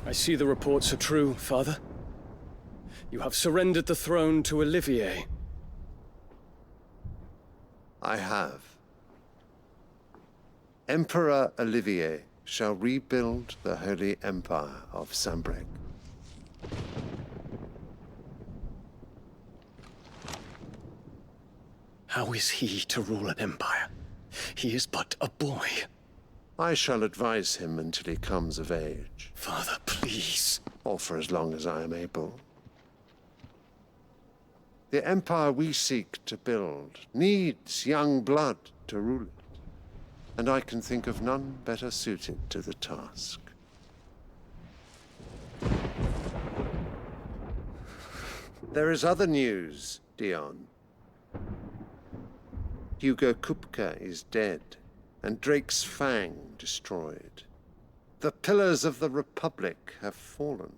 I see the reports are true, Father. You have surrendered the throne to Olivier. I have. Emperor Olivier shall rebuild the Holy Empire of Sambrec. How is he to rule an empire? He is but a boy. I shall advise him until he comes of age. Father, please. Or for as long as I am able. The empire we seek to build needs young blood to rule it, and I can think of none better suited to the task. There is other news, Dion. Hugo Kupka is dead, and Drake's Fang destroyed. The pillars of the Republic have fallen.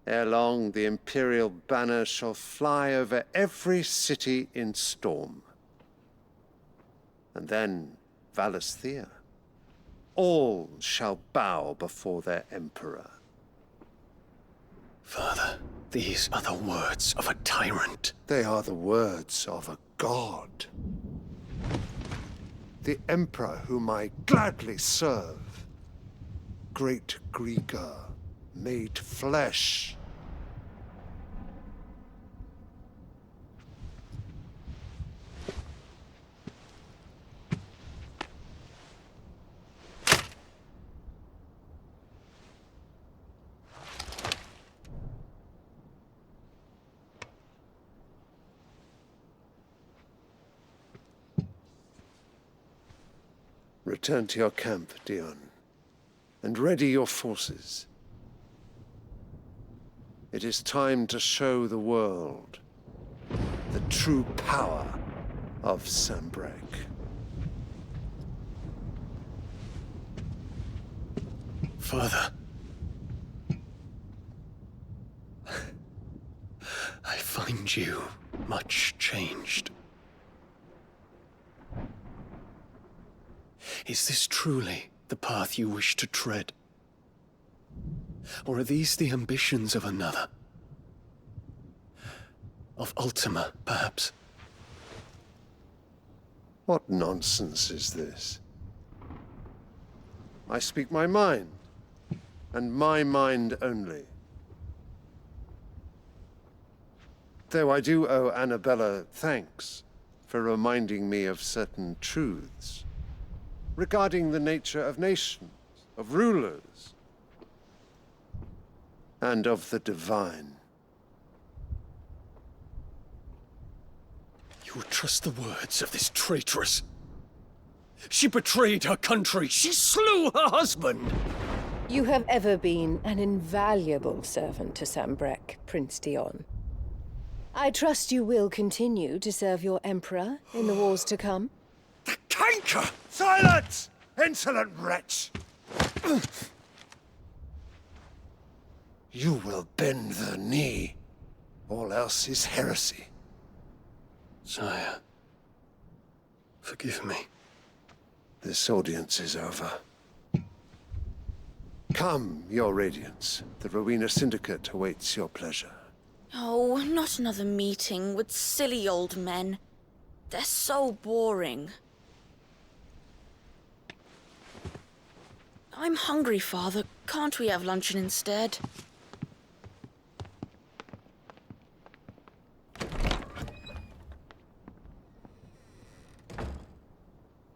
Ere long, the Imperial banner shall fly over every city in Storm. And then, Valisthea. All shall bow before their Emperor. Father, these are the words of a tyrant. They are the words of a god. The Emperor whom I gladly serve. Great Grieger, made flesh. Return to your camp, Dion, and ready your forces. It is time to show the world the true power of Sambrec. Father. I find you much changed. Is this truly the path you wish to tread? Or are these the ambitions of another? Of Ultima, perhaps? What nonsense is this? I speak my mind, and my mind only. Though I do owe Annabella thanks for reminding me of certain truths regarding the nature of nations, of rulers, and of the divine. You would trust the words of this traitress? She betrayed her country. She slew her husband. You have ever been an invaluable servant to Sambrek, Prince Dion. I trust you will continue to serve your Emperor in the wars to come. The canker! Silence! Insolent wretch! You will bend the knee. All else is heresy. Sire, forgive me. This audience is over. Come, your Radiance. The Rowena Syndicate awaits your pleasure. Oh, not another meeting with silly old men. They're so boring. I'm hungry, Father. Can't we have luncheon instead?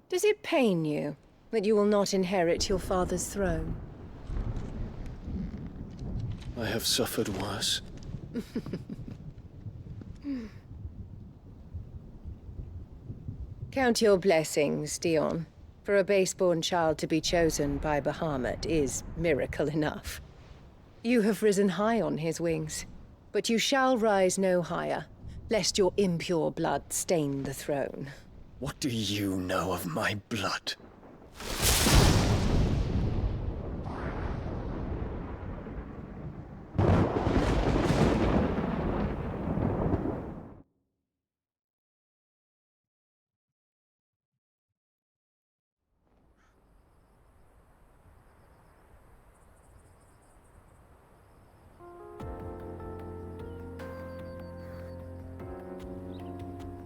Does it pain you that you will not inherit your father's throne? I have suffered worse. Count your blessings, Dion. For a base-born child to be chosen by Bahamut is miracle enough. You have risen high on his wings, but you shall rise no higher, lest your impure blood stain the throne. What do you know of my blood?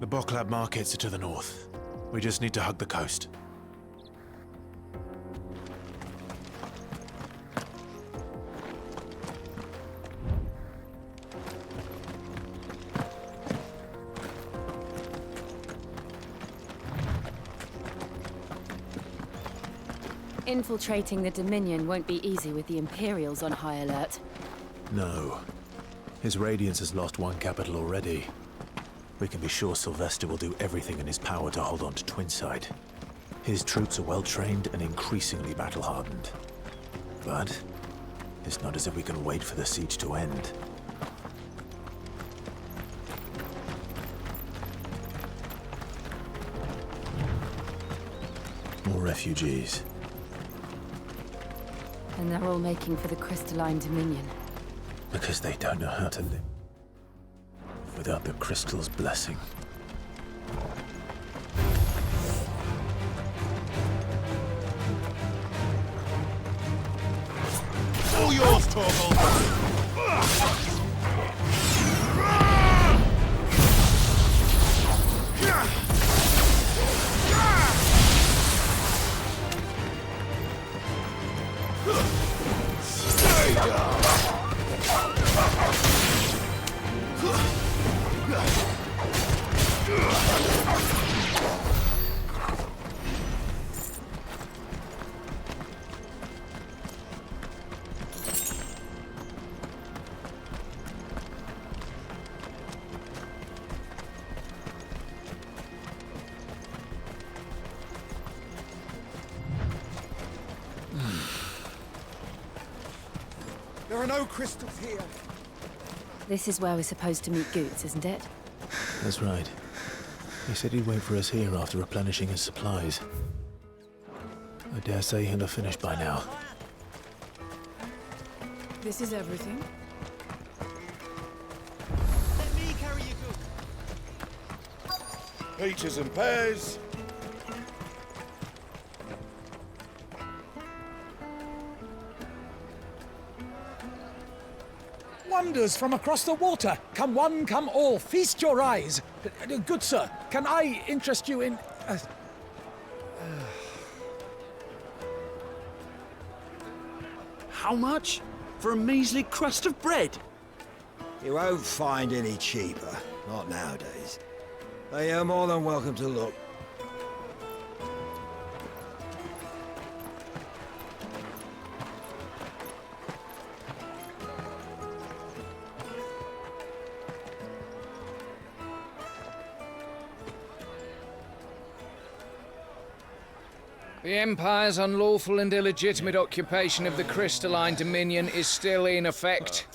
The Boklab markets are to the north. We just need to hug the coast. Infiltrating the Dominion won't be easy with the Imperials on high alert. No. His Radiance has lost one capital already. We can be sure Sylvester will do everything in his power to hold on to Twinside. His troops are well-trained and increasingly battle-hardened. But it's not as if we can wait for the siege to end. More refugees. And they're all making for the Crystalline Dominion. Because they don't know how to live without the Crystal's blessing. All yours, Torgal! There are no crystals here. This is where we're supposed to meet Goots, isn't it? That's right. He said he'd wait for us here after replenishing his supplies. I dare say he'll have finished by now. This is everything. Let me carry you, Goot. Peaches and pears. Wonders from across the water. Come one, come all, feast your eyes. Good sir, can I interest you in... How much? For a measly crust of bread? You won't find any cheaper. Not nowadays. But you're more than welcome to look. The Empire's unlawful and illegitimate occupation of the Crystalline Dominion is still in effect.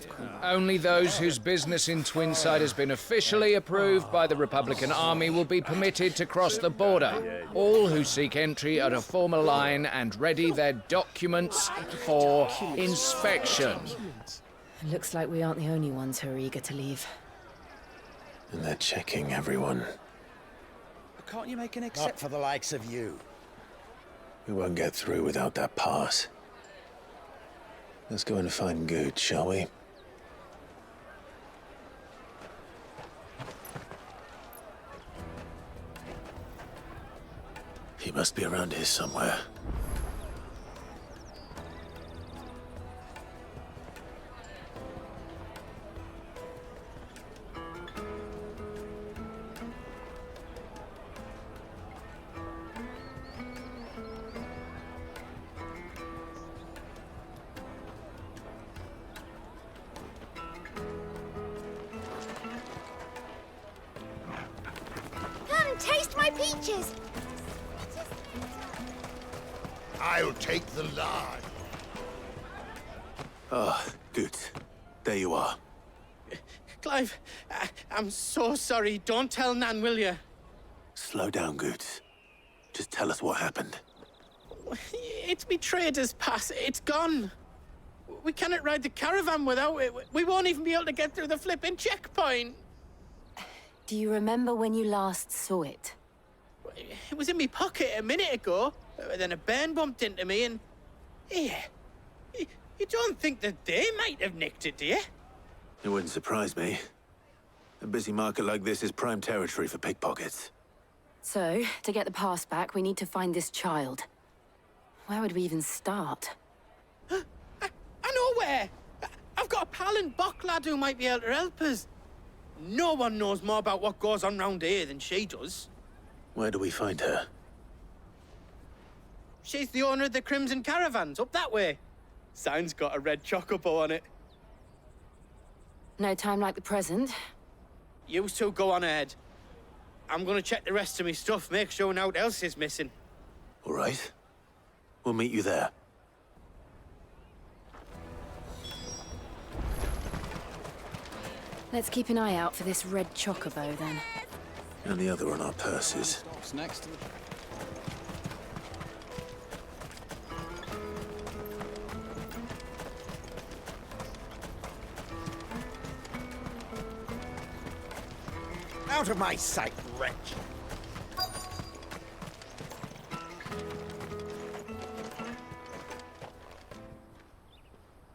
Only those whose business in Twinside has been officially approved by the Republican Army will be permitted to cross the border. All who seek entry are to form a line and ready their documents for inspection. Looks like we aren't the only ones who are eager to leave. And they're checking everyone. Can't you make an exception? Not for the likes of you. We won't get through without that pass. Let's go and find Good, shall we? He must be around here somewhere. Come, taste my peaches! I'll take the lard. Ah, Good. There you are. Clive, I'm so sorry. Don't tell Nan, will you? Slow down, Good. Just tell us what happened. It's me trader's pass. It's gone. We cannot ride the caravan without it. We won't even be able to get through the flipping checkpoint. Do you remember when you last saw it? It was in my pocket a minute ago. Then a bairn bumped into me and... Yeah. You don't think that they might have nicked it, do you? It wouldn't surprise me. A busy market like this is prime territory for pickpockets. So, to get the pass back, we need to find this child. Where would we even start? I know where! I've got a pal in Bock lad who might be able to help us. No one knows more about what goes on round here than she does. Where do we find her? She's the owner of the Crimson Caravans, up that way. Sign's got a red chocobo on it. No time like the present. You two go on ahead. I'm gonna check the rest of my stuff, make sure naught else is missing. All right. We'll meet you there. Let's keep an eye out for this red chocobo, then. And the other on our purses. What's next? Out of my sight, wretch!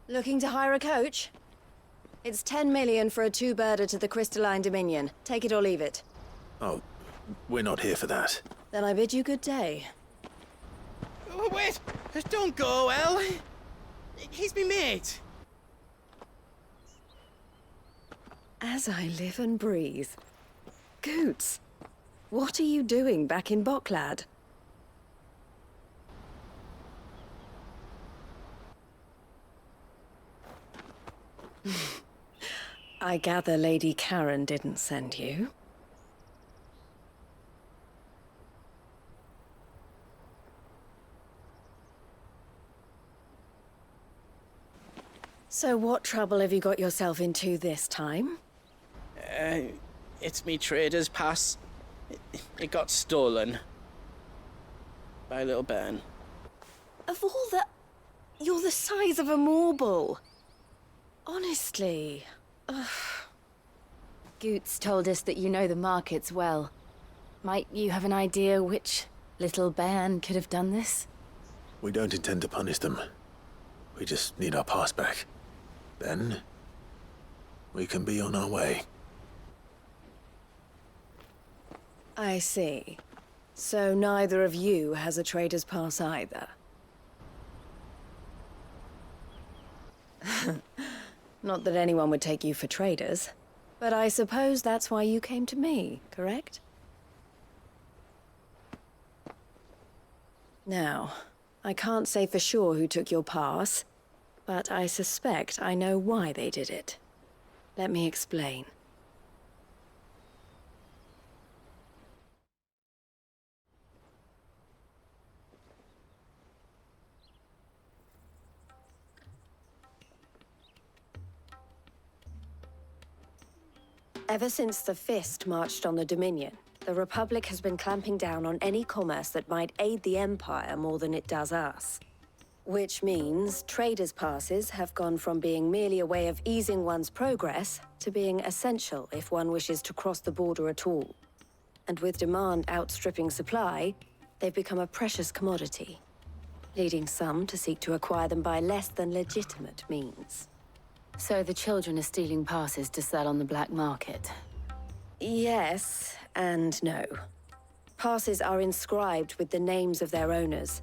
Looking to hire a coach? It's 10 million for a two-birder to the Crystalline Dominion. Take it or leave it. Oh, we're not here for that. Then I bid you good day. Oh, wait! Don't go, El! He's me mate. As I live and breathe. Goots, what are you doing back in Bocklad? I gather Lady Karen didn't send you. So what trouble have you got yourself into this time? It's me trader's pass. It got stolen. By a little bairn. Of all the... You're the size of a marble. Honestly. Ugh. Goots told us that you know the markets well. Might you have an idea which little bairn could have done this? We don't intend to punish them. We just need our pass back. Then, we can be on our way. I see. So neither of you has a trader's pass either. Not that anyone would take you for traders, but I suppose that's why you came to me, correct? Now, I can't say for sure who took your pass, but I suspect I know why they did it. Let me explain. Ever since the Fist marched on the Dominion, the Republic has been clamping down on any commerce that might aid the Empire more than it does us. Which means traders' passes have gone from being merely a way of easing one's progress to being essential if one wishes to cross the border at all. And with demand outstripping supply, they've become a precious commodity, leading some to seek to acquire them by less than legitimate means. So the children are stealing passes to sell on the black market? Yes, and no. Passes are inscribed with the names of their owners,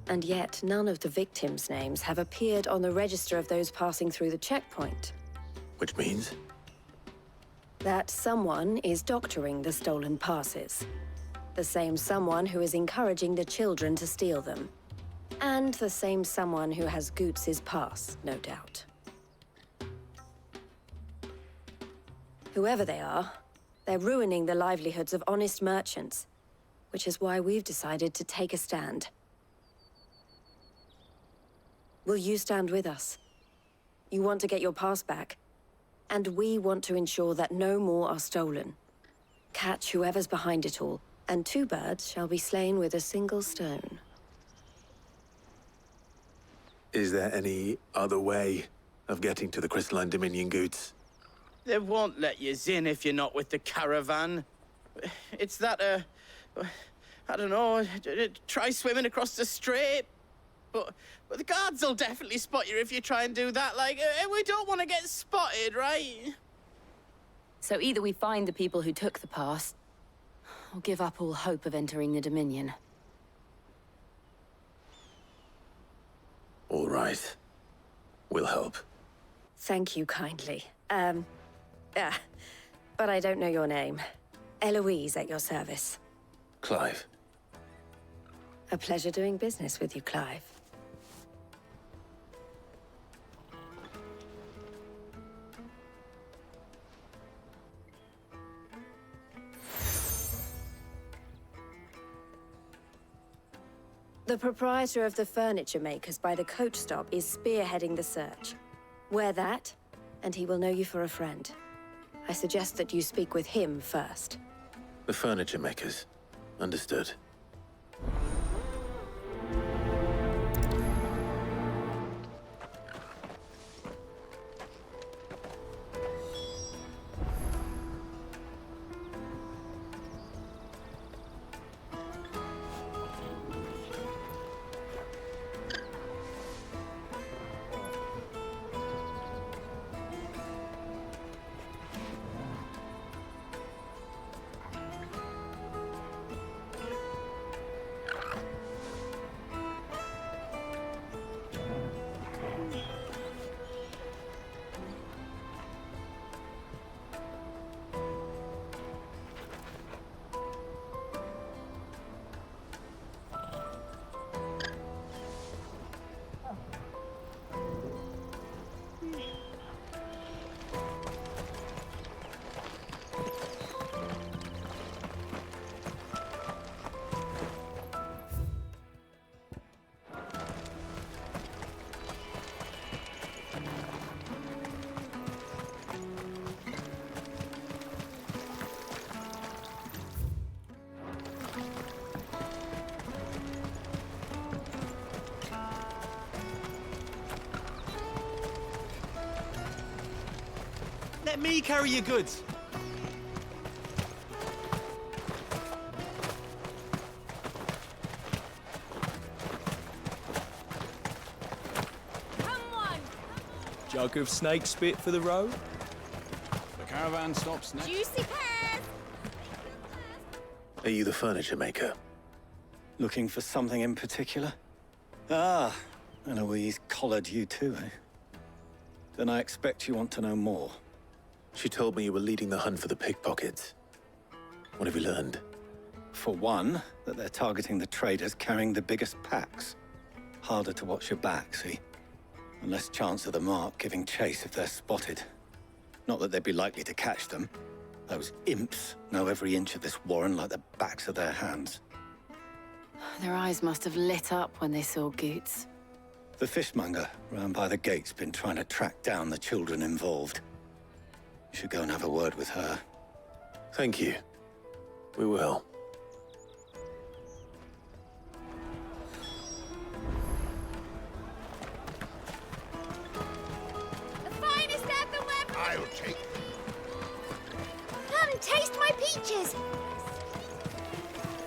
and yet none of the victims' names have appeared on the register of those passing through the checkpoint. Which means? That someone is doctoring the stolen passes. The same someone who is encouraging the children to steal them. And the same someone who has Goots's pass, no doubt. Whoever they are, they're ruining the livelihoods of honest merchants, which is why we've decided to take a stand. Will you stand with us? You want to get your pass back, and we want to ensure that no more are stolen. Catch whoever's behind it all, and two birds shall be slain with a single stone. Is there any other way of getting to the Crystalline Dominion, Goots? They won't let you in if you're not with the caravan. It's that, I don't know, try swimming across the strait. But the guards will definitely spot you if you try and do that. Like, we don't want to get spotted, right? So either we find the people who took the pass, or give up all hope of entering the Dominion. All right. We'll help. Thank you kindly. But I don't know your name. Eloise at your service. Clive. A pleasure doing business with you, Clive. The proprietor of the furniture makers by the coach stop is spearheading the search. Wear that, and he will know you for a friend. I suggest that you speak with him first. The furniture makers. Understood. Let me carry your goods. Jug of snake spit for the road? Caravan stops next. Juicy pears! Are you the furniture maker? Looking for something in particular? Ah, Eloise collared you too, eh? Then I expect you want to know more. She told me you were leading the hunt for the pickpockets. What have you learned? For one, that they're targeting the traders carrying the biggest packs. Harder to watch your back, see? And less chance of the mark giving chase if they're spotted. Not that they'd be likely to catch them. Those imps know every inch of this warren like the backs of their hands. Their eyes must have lit up when they saw Goots. The fishmonger round by the gate's been trying to track down the children involved. You should go and have a word with her. Thank you. We will. The finest apple ever! I'll take... Come, taste my peaches!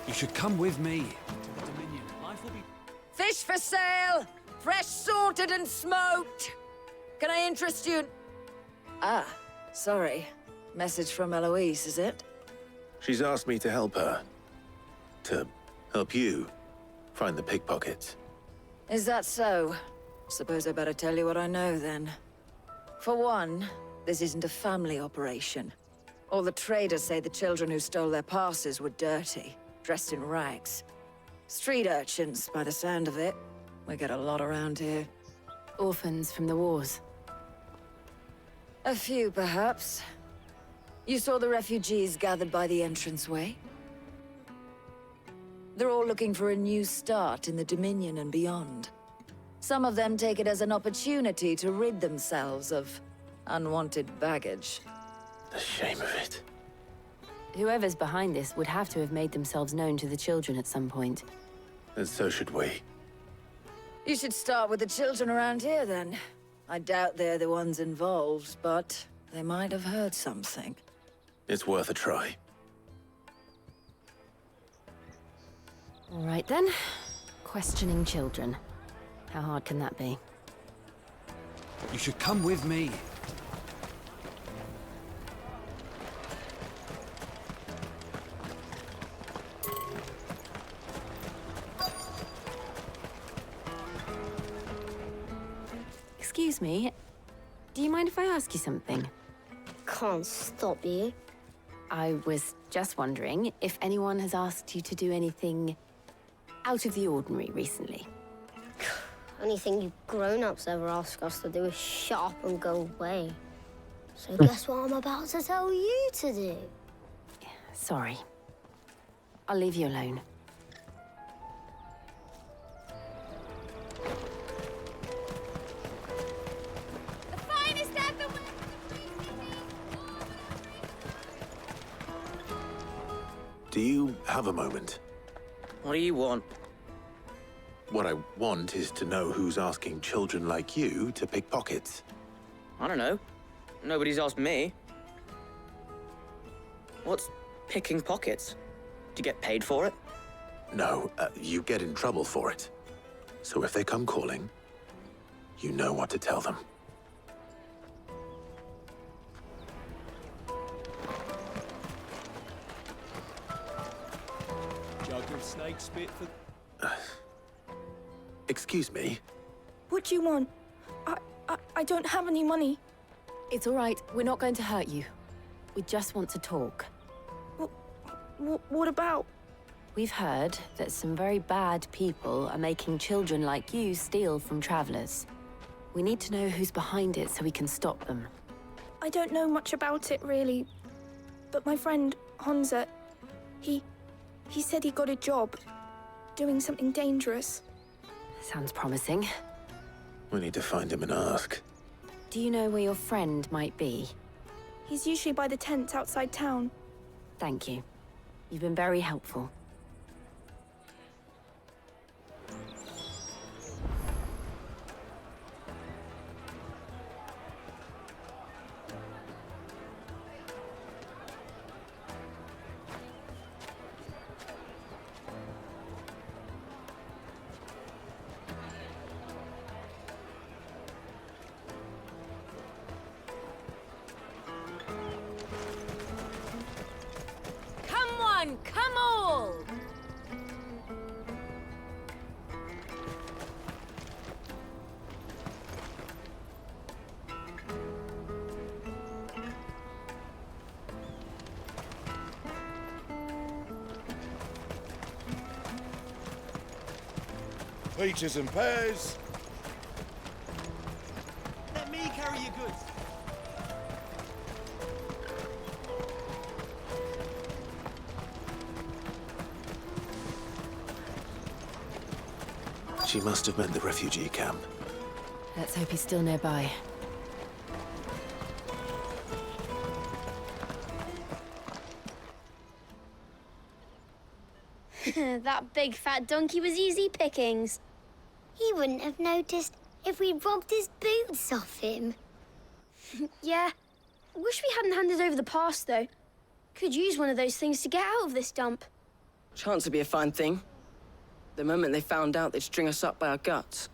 You should come with me to the Dominion. Life will be... Fish for sale! Fresh sorted and smoked! Can I interest you in... Ah, sorry. Message from Eloise, is it? She's asked me to help her. To help you find the pickpockets. Is that so? Suppose I better tell you what I know, then. For one, this isn't a family operation. All the traders say the children who stole their passes were dirty, dressed in rags. Street urchins, by the sound of it. We get a lot around here. Orphans from the wars. A few, perhaps. You saw the refugees gathered by the entranceway? They're all looking for a new start in the Dominion and beyond. Some of them take it as an opportunity to rid themselves of unwanted baggage. The shame of it. Whoever's behind this would have to have made themselves known to the children at some point. And so should we. You should start with the children around here, then. I doubt they're the ones involved, but they might have heard something. It's worth a try. All right, then. Questioning children. How hard can that be? You should come with me. Excuse me. Do you mind if I ask you something? Can't stop you. I was just wondering if anyone has asked you to do anything out of the ordinary recently. Anything you grown-ups ever ask us to do is shut up and go away. So guess what I'm about to tell you to do? Sorry. I'll leave you alone. The finest apple... Do you have a moment? What do you want? What I want is to know who's asking children like you to pick pockets. I don't know. Nobody's asked me. What's picking pockets? Do you get paid for it? No, you get in trouble for it. So if they come calling, you know what to tell them. Jug of snake spit for... Excuse me? What do you want? I don't have any money. It's all right. We're not going to hurt you. We just want to talk. What about? We've heard that some very bad people are making children like you steal from travelers. We need to know who's behind it so we can stop them. I don't know much about it, really. But my friend, Honza, he said he got a job doing something dangerous. Sounds promising. We need to find him and ask. Do you know where your friend might be? He's usually by the tents outside town. Thank you. You've been very helpful. one, come all! Peaches and pears. Let me carry your goods. She must have meant the refugee camp. Let's hope he's still nearby. That big fat donkey was easy pickings. He wouldn't have noticed if we'd robbed his boots off him. Yeah. Wish we hadn't handed over the pass, though. Could use one of those things to get out of this dump. Chance would be a fine thing. The moment they found out, they'd string us up by our guts.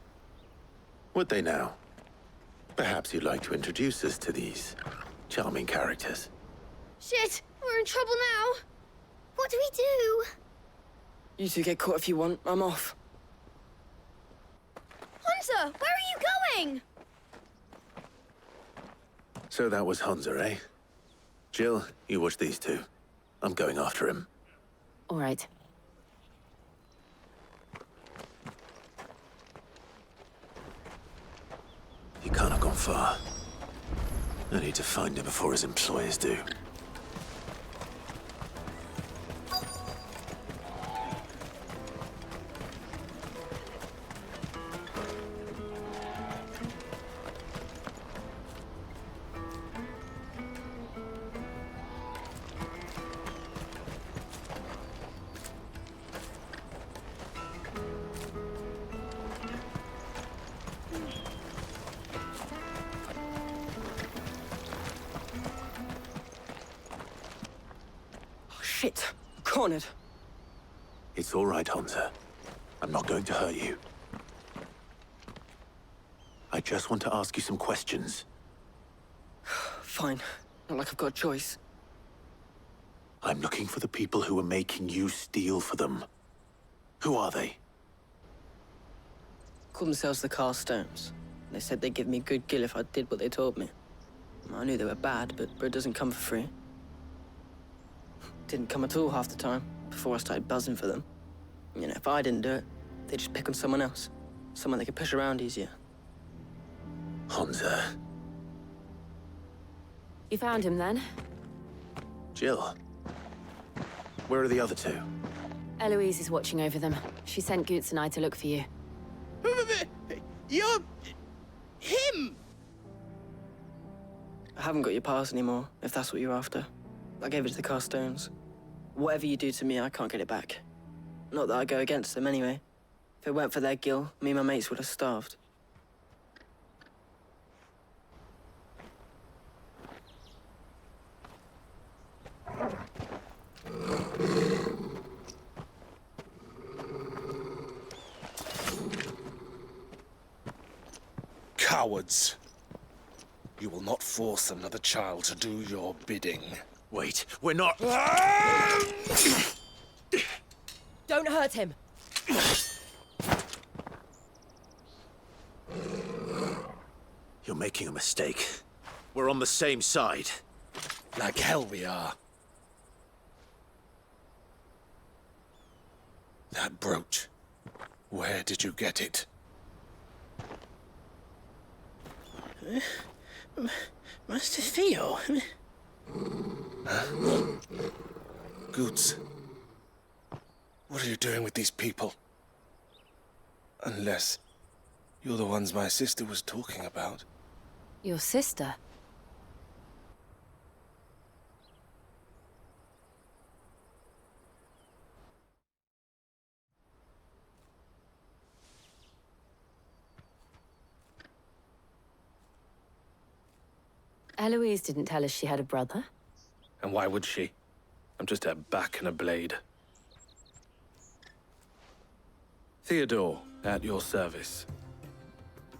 Would they now? Perhaps you'd like to introduce us to these charming characters. Shit! We're in trouble now! What do we do? You two get caught if you want. I'm off. Hunter, where are you going? So that was Hunter, eh? Jill, you watch these two. I'm going after him. All right. He can't have gone far. I need to find him before his employers do. Shit. Cornered. It's all right, Hunter. I'm not going to hurt you. I just want to ask you some questions. Fine. Not like I've got a choice. I'm looking for the people who are making you steal for them. Who are they? Called themselves the Carstones. They said they'd give me good gill if I did what they told me. I knew they were bad, but bread doesn't come for free. Didn't come at all half the time, before I started buzzing for them. You know, if I didn't do it, they'd just pick on someone else. Someone they could push around easier. Hunter. You found him then? Jill. Where are the other two? Eloise is watching over them. She sent Goots and I to look for you. You're... him! I haven't got your pass anymore, if that's what you're after. I gave it to the Carstones. Whatever you do to me, I can't get it back. Not that I go against them anyway. If it weren't for their gill, me and my mates would have starved. Cowards. You will not force another child to do your bidding. Wait, we're not... Don't hurt him. You're making a mistake. We're on the same side. Like hell we are. That brooch. Where did you get it? Master Theo? Goots. What are you doing with these people? Unless you're the ones my sister was talking about. Your sister? Eloise didn't tell us she had a brother. And why would she? I'm just her back and a blade. Theodore, at your service.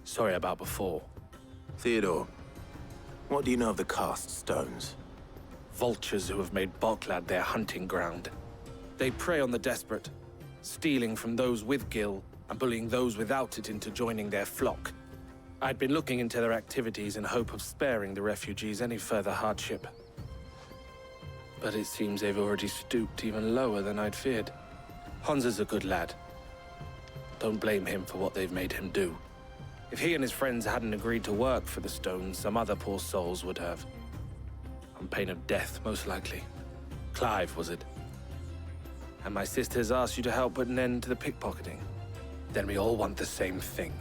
Sorry about before. Theodore, what do you know of the cast stones? Vultures who have made Boklad their hunting ground. They prey on the desperate, stealing from those with gil and bullying those without it into joining their flock. I'd been looking into their activities in hope of sparing the refugees any further hardship. But it seems they've already stooped even lower than I'd feared. Hansa's a good lad. Don't blame him for what they've made him do. If he and his friends hadn't agreed to work for the stones, some other poor souls would have. On pain of death, most likely. Clive, was it? And my sisters asked you to help put an end to the pickpocketing. Then we all want the same thing.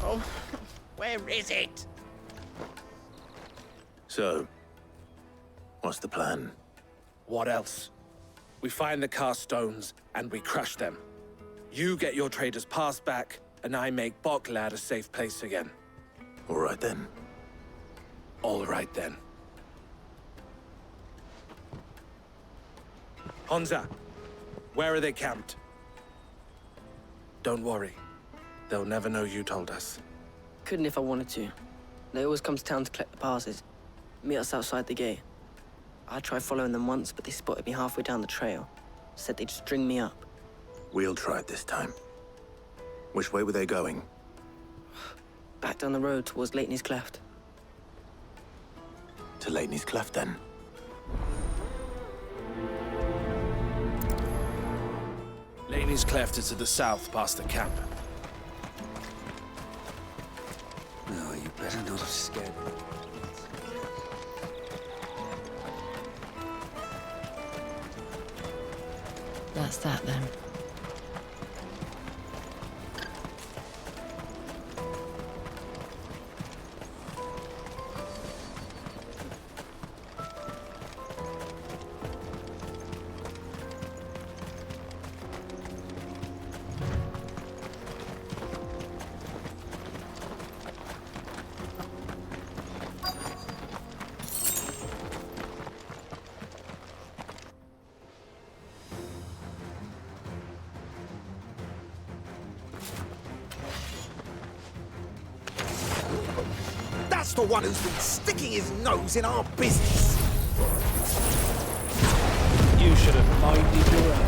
Oh, where is it? So, what's the plan? What else? We find the cast stones, and we crush them. You get your traders' pass back, and I make Boklad a safe place again. All right then. All right then. Hansa, where are they camped? Don't worry. They'll never know you told us. Couldn't if I wanted to. They always come to town to collect the passes. Meet us outside the gate. I tried following them once, but they spotted me halfway down the trail. Said they'd string me up. We'll try it this time. Which way were they going? Back down the road towards Leitney's Cleft. To Leitney's Cleft, then? Leitney's Cleft is to the south, past the camp. No, you better not have scared me. That's that, then. That's the one who's been sticking his nose in our business. You should have minded your own.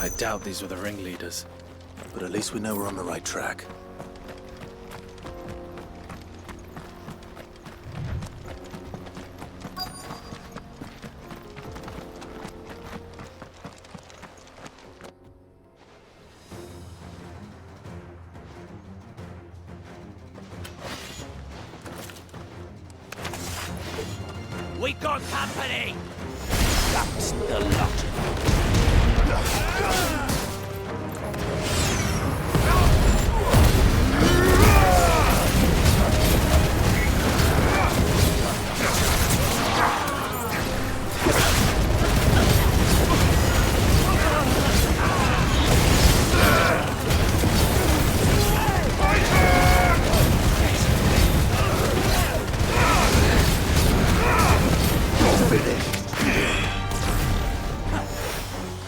I doubt these were the ringleaders. But at least we know we're on the right track. We got company! That's the lot.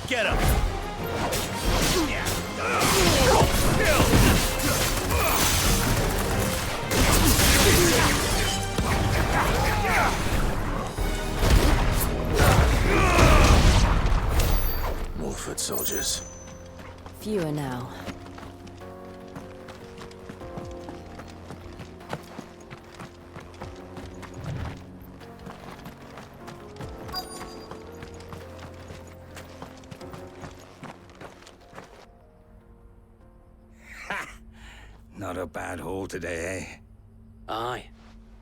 Get him! More foot soldiers. Fewer now. Not a bad haul today, eh? Aye.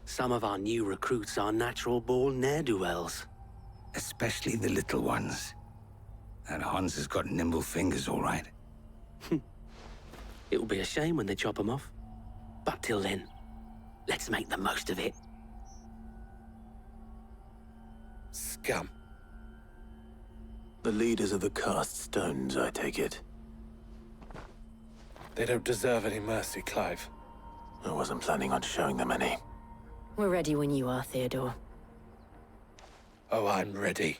Some of our new recruits are natural-born ne'er-do-wells. Especially the little ones. That Hans has got nimble fingers, all right. It'll be a shame when they chop them off. But till then, let's make the most of it. Scum. The leaders of the cast stones, I take it. They don't deserve any mercy, Clive. I wasn't planning on showing them any. We're ready when you are, Theodore. Oh, I'm ready.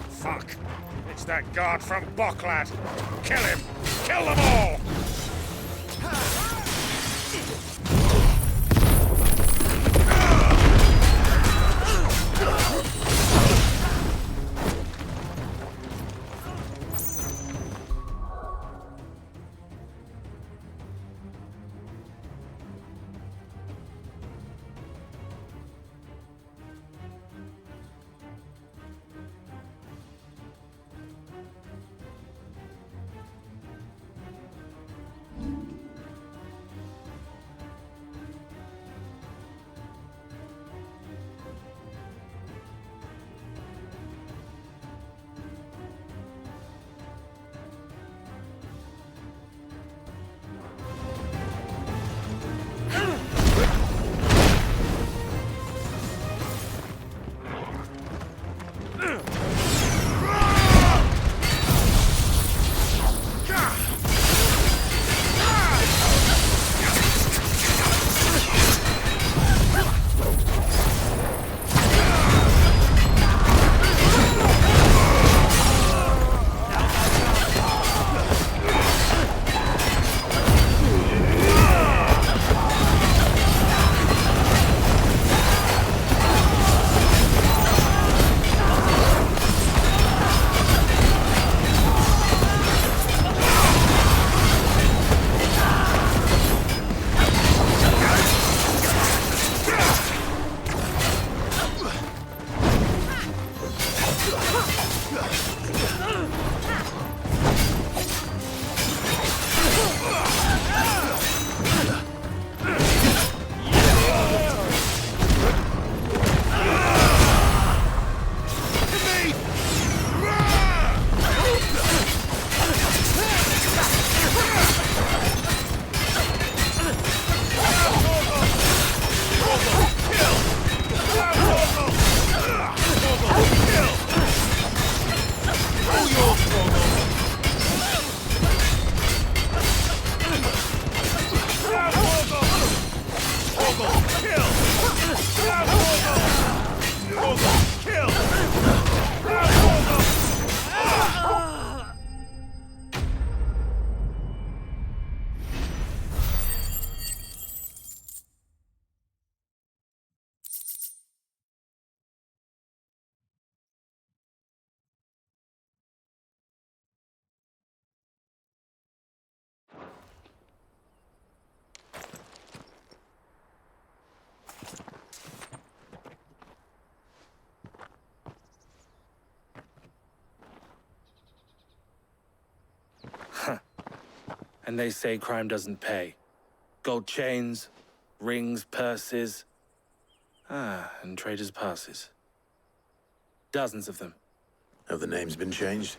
Fuck! It's that guard from Bocklad! Kill him! Kill them all! And they say crime doesn't pay. Gold chains, rings, purses. And traders' passes. Dozens of them. Have the names been changed?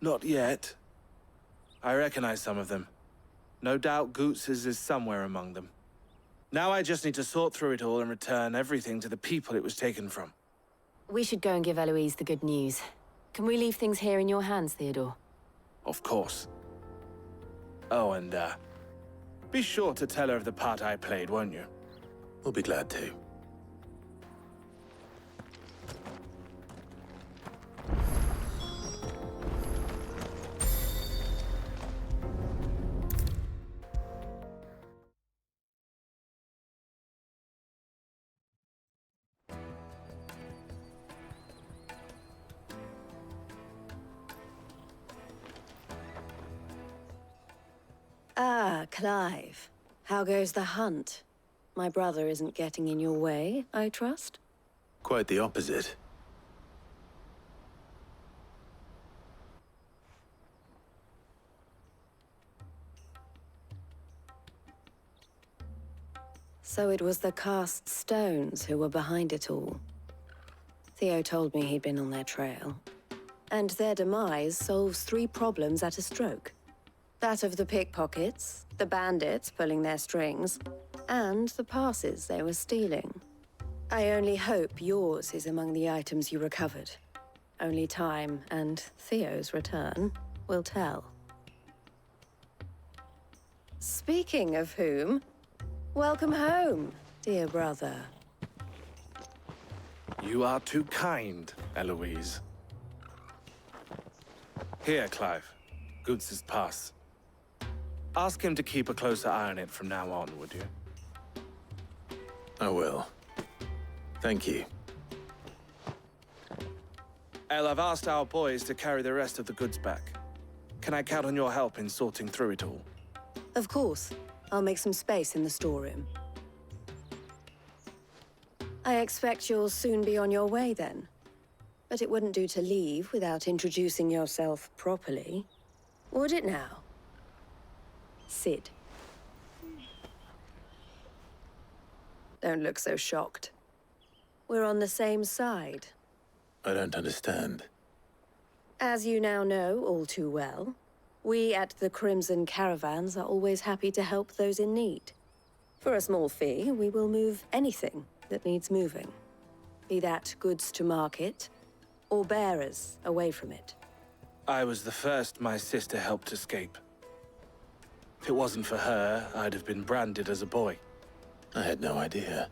Not yet. I recognize some of them. No doubt Goots's is somewhere among them. Now I just need to sort through it all and return everything to the people it was taken from. We should go and give Eloise the good news. Can we leave things here in your hands, Theodore? Of course. Oh, and, be sure to tell her of the part I played, won't you? We'll be glad to. Ah, Clive. How goes the hunt? My brother isn't getting in your way, I trust? Quite the opposite. So it was the cast stones who were behind it all. Theo told me he'd been on their trail. And their demise solves 3 problems at a stroke. That of the pickpockets, the bandits pulling their strings, and the passes they were stealing. I only hope yours is among the items you recovered. Only time and Theo's return will tell. Speaking of whom, welcome home, dear brother. You are too kind, Eloise. Here, Clive. Goods' pass. Ask him to keep a closer eye on it from now on, would you? I will. Thank you. El, I've asked our boys to carry the rest of the goods back. Can I count on your help in sorting through it all? Of course. I'll make some space in the storeroom. I expect you'll soon be on your way then. But it wouldn't do to leave without introducing yourself properly. Would it now? Sid. Don't look so shocked. We're on the same side. I don't understand. As you now know all too well, we at the Crimson Caravans are always happy to help those in need. For a small fee, we will move anything that needs moving. Be that goods to market, or bearers away from it. I was the first my sister helped escape. If it wasn't for her, I'd have been branded as a boy. I had no idea.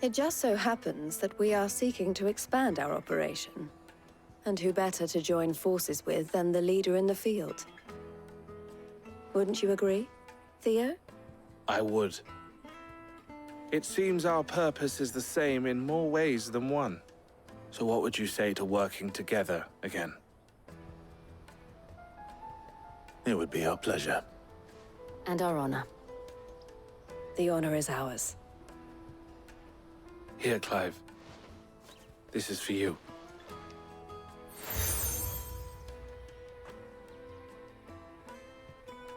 It just so happens that we are seeking to expand our operation. And who better to join forces with than the leader in the field? Wouldn't you agree, Theo? I would. It seems our purpose is the same in more ways than one. So what would you say to working together again? It would be our pleasure. And our honor. The honor is ours. Here, Clive. This is for you.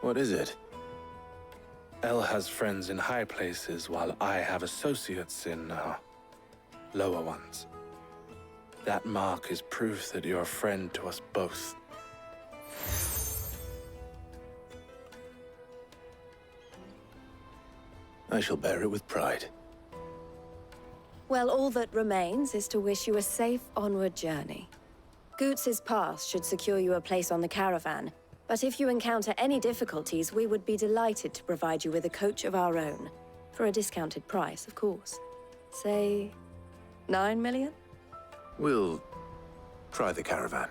What is it? El has friends in high places, while I have associates in, lower ones. That mark is proof that you're a friend to us both. I shall bear it with pride. Well, all that remains is to wish you a safe onward journey. Goots' pass should secure you a place on the caravan, but if you encounter any difficulties, we would be delighted to provide you with a coach of our own. For a discounted price, of course. Say, 9 million? We'll try the caravan.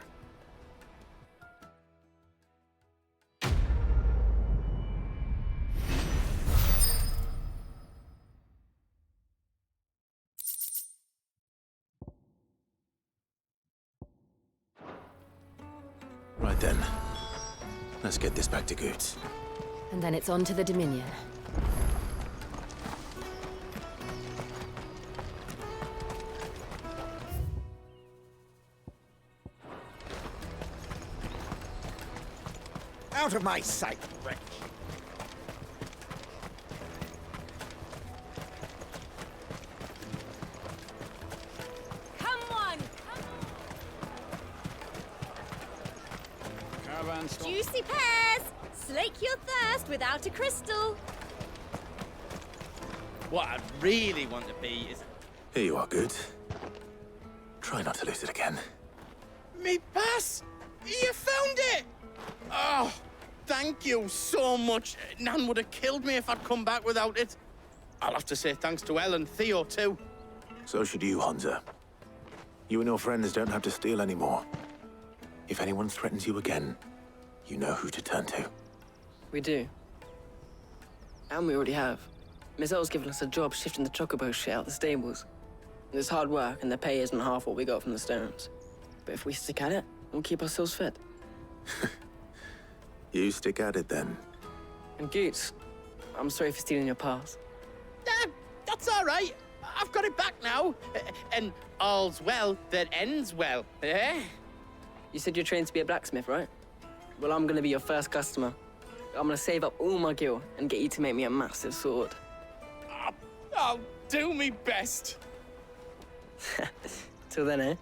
Right then. Let's get this back to Goots. And then it's on to the Dominion. Out of my sight, wretch! Come on! Caravan stop. Juicy pears! Slake your thirst without a crystal. What I really want to be is... Here you are, Goots. Try not to lose it again. Me pass! You found it! Oh, thank you so much. Nan would have killed me if I'd come back without it. I'll have to say thanks to Elle and Theo, too. So should you, Honza. You and your friends don't have to steal anymore. If anyone threatens you again, you know who to turn to. We do. And we already have. Miss L's given us a job shifting the chocobo shit out the stables. It's hard work, and the pay isn't half what we got from the stones. But if we stick at it, we'll keep ourselves fed. You stick at it, then. And Goots, I'm sorry for stealing your pass. That's all right. I've got it back now. And all's well that ends well, eh? You said you're trained to be a blacksmith, right? Well, I'm gonna be your first customer. I'm gonna save up all my gil and get you to make me a massive sword. I'll do me best. Till then, eh?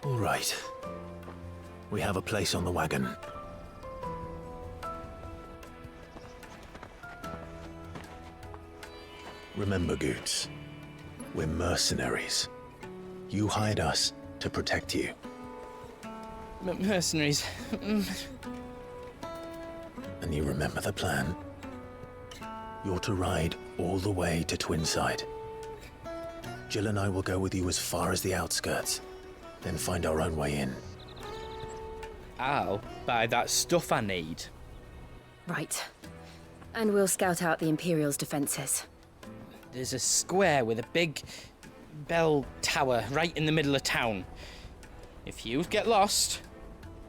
All right. We have a place on the wagon. Remember, Goots, we're mercenaries. You hired us to protect you. Mercenaries. And you remember the plan? You're to ride all the way to Twinside. Jill and I will go with you as far as the outskirts, then find our own way in. I'll buy that stuff I need. Right. And we'll scout out the Imperial's defenses. There's a square with a big bell tower right in the middle of town. If you get lost,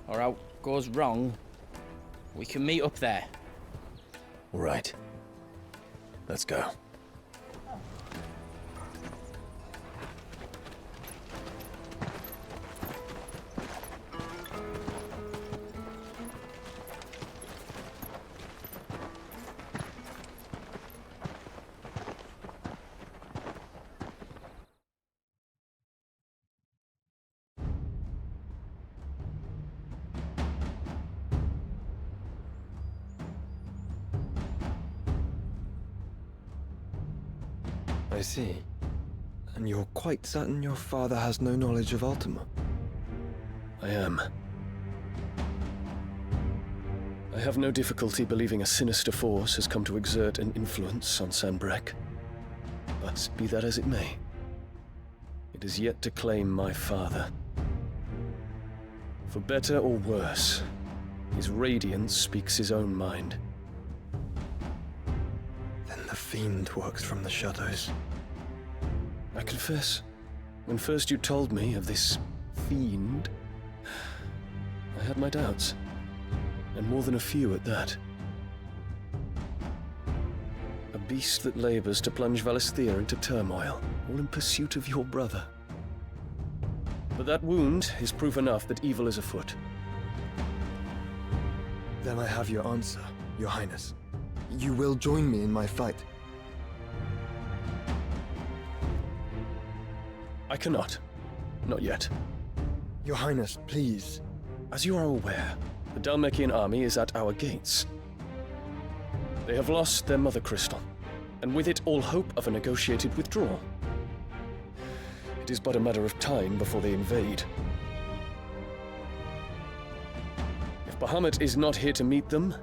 or out goes wrong, we can meet up there. All right. Let's go. I see. And you're quite certain your father has no knowledge of Ultima? I am. I have no difficulty believing a sinister force has come to exert an influence on Sanbreque. But be that as it may, it is yet to claim my father. For better or worse, his radiance speaks his own mind. Then the Fiend works from the shadows. I confess, when first you told me of this Fiend, I had my doubts. And more than a few at that. A beast that labors to plunge Valisthea into turmoil, all in pursuit of your brother. But that wound is proof enough that evil is afoot. Then I have your answer, Your Highness. You will join me in my fight. I cannot. Not yet. Your Highness, please. As you are aware, the Dhalmekian army is at our gates. They have lost their mother crystal, and with it all hope of a negotiated withdrawal. It is but a matter of time before they invade. If Bahamut is not here to meet them,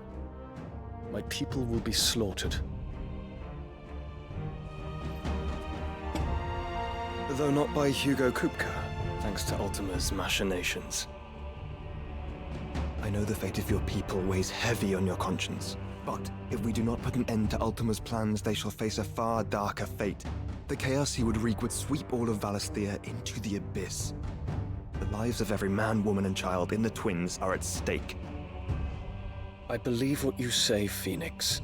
my people will be slaughtered. Though not by Hugo Kupka, thanks to Ultima's machinations. I know the fate of your people weighs heavy on your conscience, but if we do not put an end to Ultima's plans, they shall face a far darker fate. The chaos he would wreak would sweep all of Valisthea into the abyss. The lives of every man, woman, and child in the Twins are at stake. I believe what you say, Phoenix.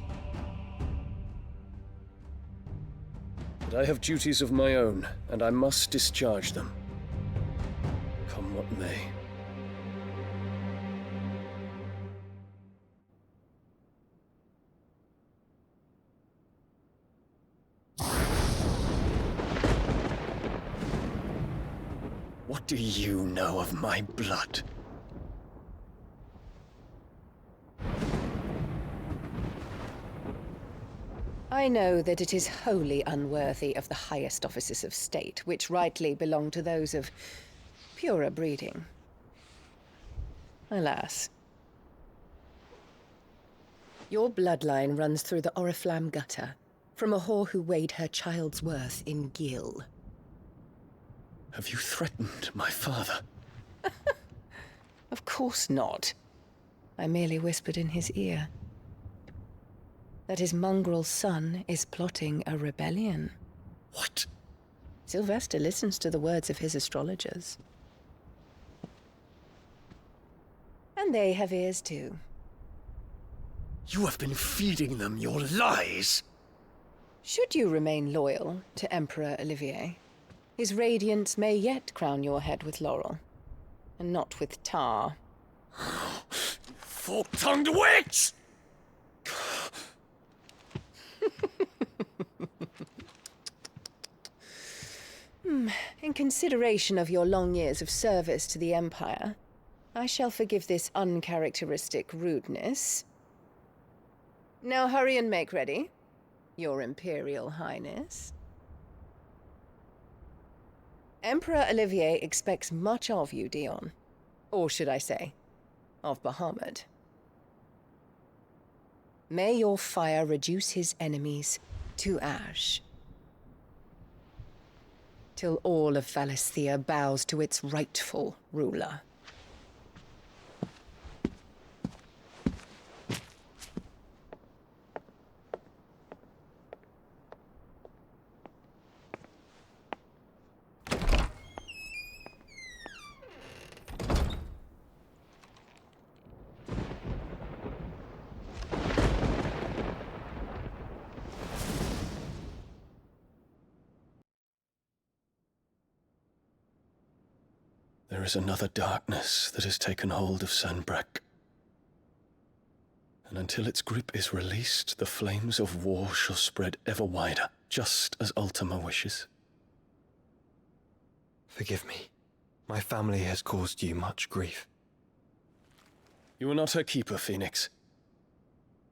But I have duties of my own, and I must discharge them. Come what may. What do you know of my blood? I know that it is wholly unworthy of the highest offices of state, which rightly belong to those of purer breeding. Alas. Your bloodline runs through the Oriflamme gutter, from a whore who weighed her child's worth in gill. Have you threatened my father? Of course not. I merely whispered in his ear that his mongrel son is plotting a rebellion. What? Sylvester listens to the words of his astrologers. And they have ears too. You have been feeding them your lies! Should you remain loyal to Emperor Olivier, his radiance may yet crown your head with laurel, and not with tar. Fork-tongued witch! In consideration of your long years of service to the Empire, I shall forgive this uncharacteristic rudeness. Now hurry and make ready, Your Imperial Highness. Emperor Olivier expects much of you, Dion. Or should I say, of Bahamut. May your fire reduce his enemies to ash, till all of Valisthea bows to its rightful ruler. There is another darkness that has taken hold of Sanbreque. And until its grip is released, the flames of war shall spread ever wider, just as Ultima wishes. Forgive me. My family has caused you much grief. You are not her keeper, Phoenix.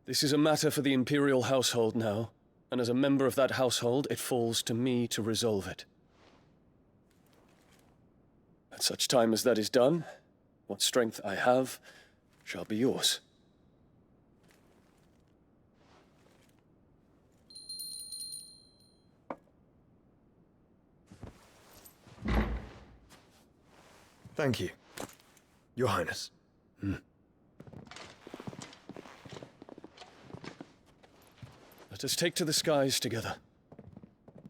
This is a matter for the Imperial household now, and as a member of that household, it falls to me to resolve it. At such time as that is done, what strength I have shall be yours. Thank you, Your Highness. Let us take to the skies together,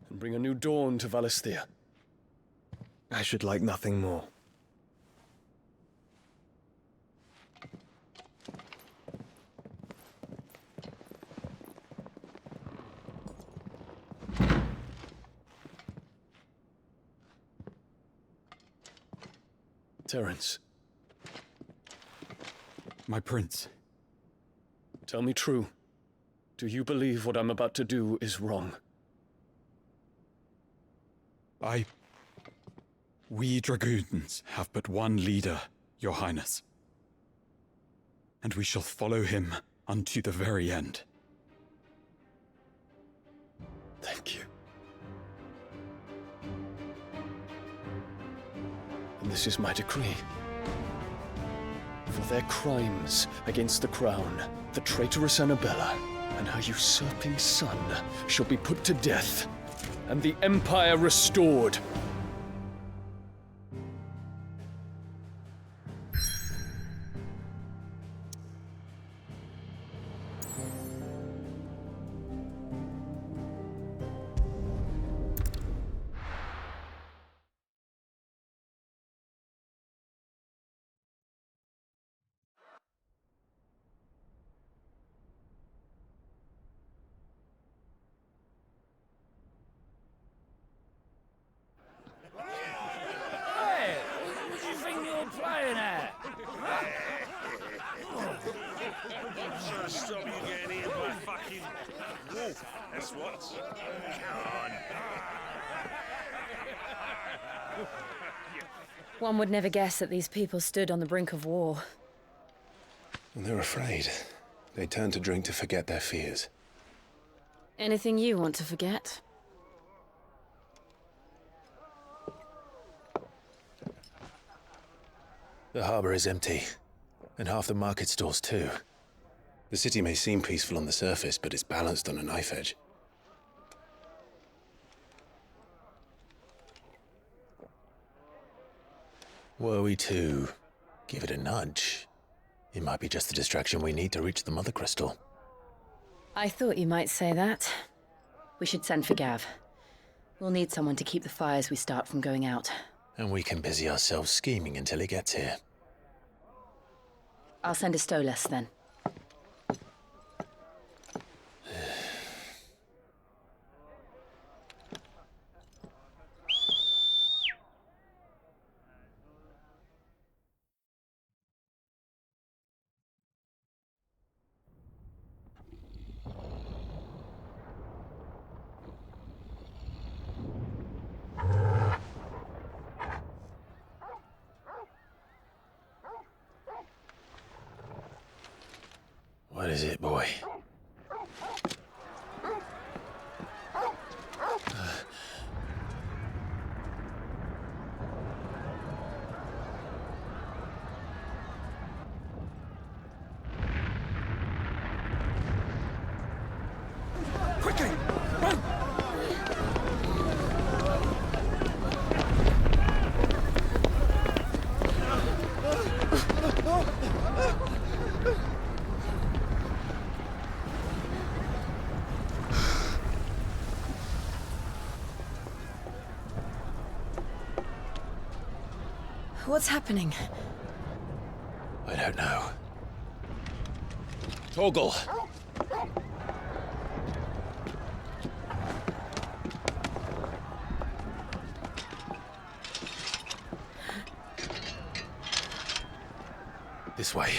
and bring a new dawn to Valisthea. I should like nothing more. Terence. My prince. Tell me true. Do you believe what I'm about to do is wrong? We dragoons have but one leader, Your Highness. And we shall follow him unto the very end. Thank you. And this is my decree. For their crimes against the crown, the traitorous Annabella and her usurping son shall be put to death, and the Empire restored. Hey, what do you think you're playing at? Trying to stop you getting eaten by fucking wolf. That's what. Come on. One would never guess that these people stood on the brink of war. They're afraid. They turn to drink to forget their fears. Anything you want to forget? The harbor is empty, and half the market stalls too. The city may seem peaceful on the surface, but it's balanced on a knife edge. Were we to give it a nudge, it might be just the distraction we need to reach the Mother Crystal. I thought you might say that. We should send for Gav. We'll need someone to keep the fires we start from going out. And we can busy ourselves scheming until he gets here. I'll send a Stolas then. What is it, boy? Quickly! Run! What's happening? I don't know. Torgal! This way.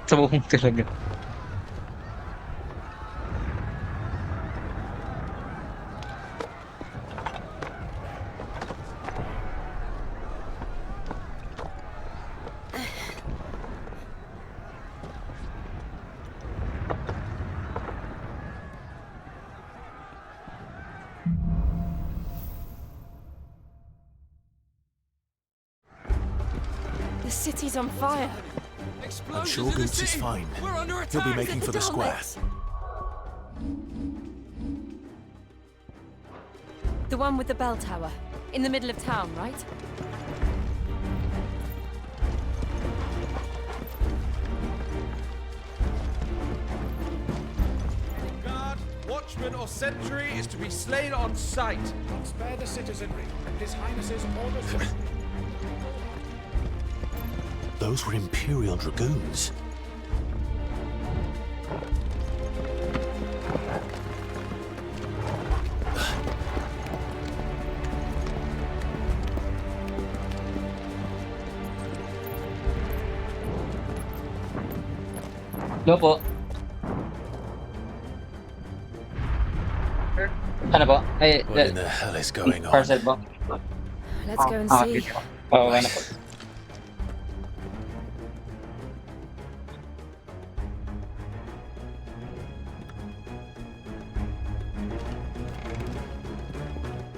Sabog talaga. The city's on fire. I'm sure Boots is fine. He'll be making for the square. The one with the bell tower. In the middle of town, right? Guard, watchman, or sentry is to be slain on sight. Don't spare the citizenry. His Highness's orders. Those were Imperial Dragoons. Hello po. Ano po? Ay, What in the hell is going on? parcel po. Let's go and Ah, see. Oo, ano po.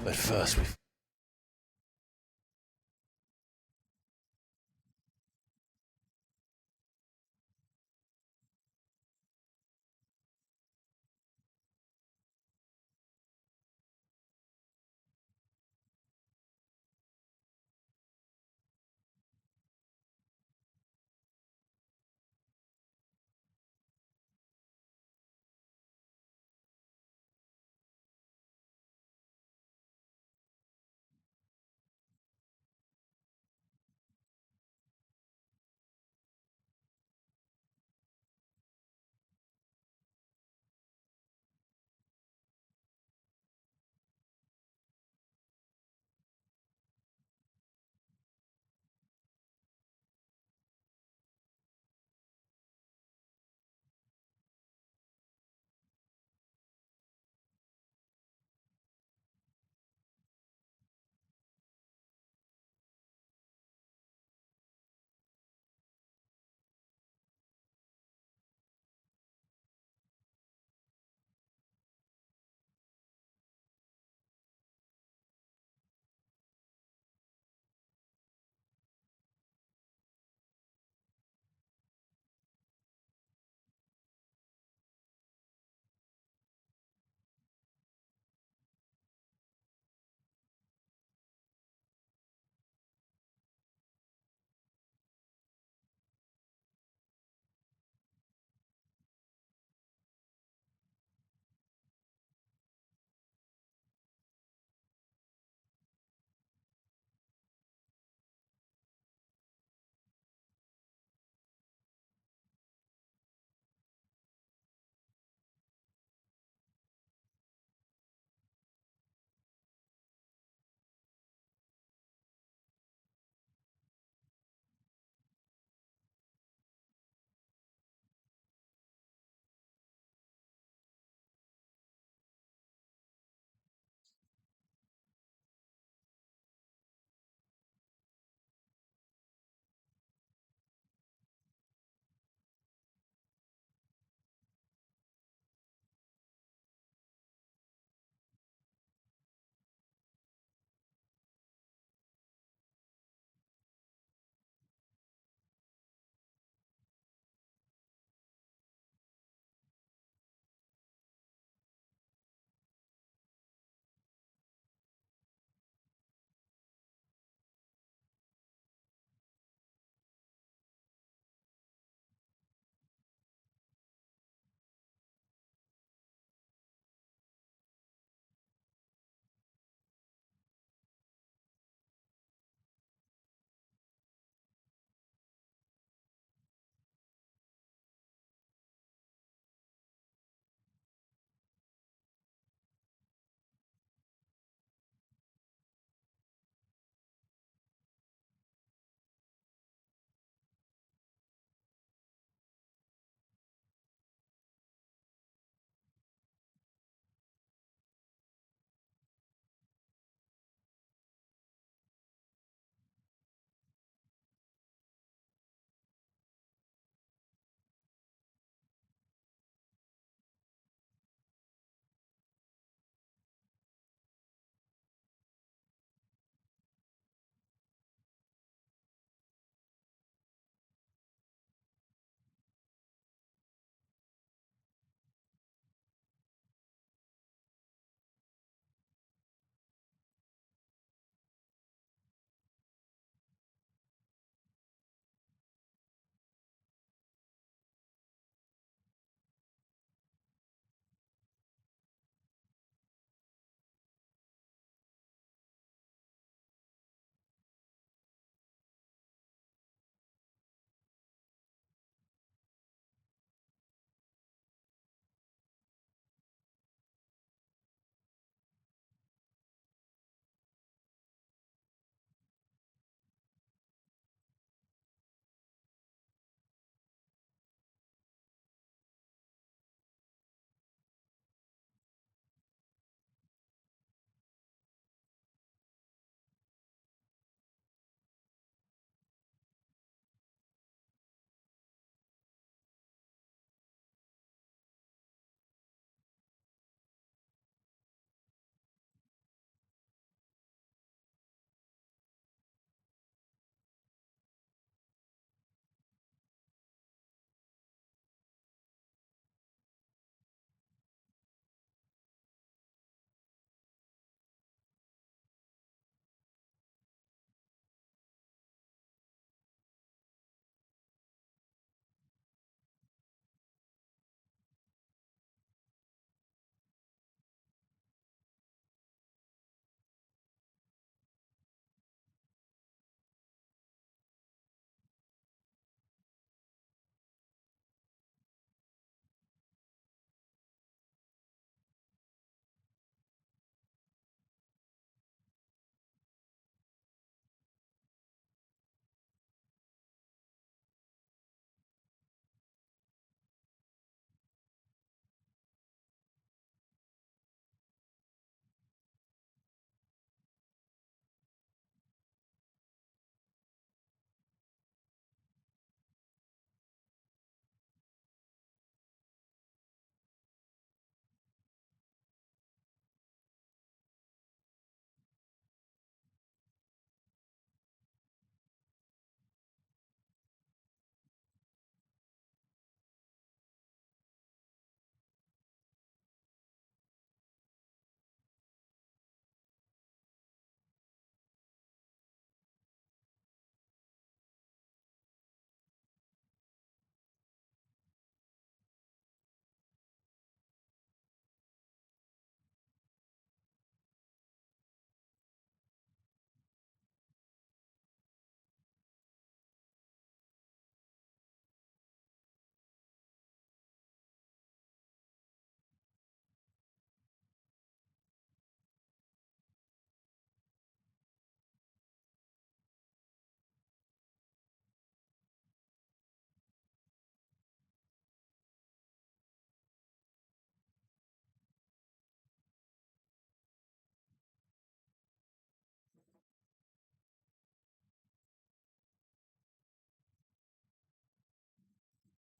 But first, we've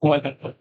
Wala.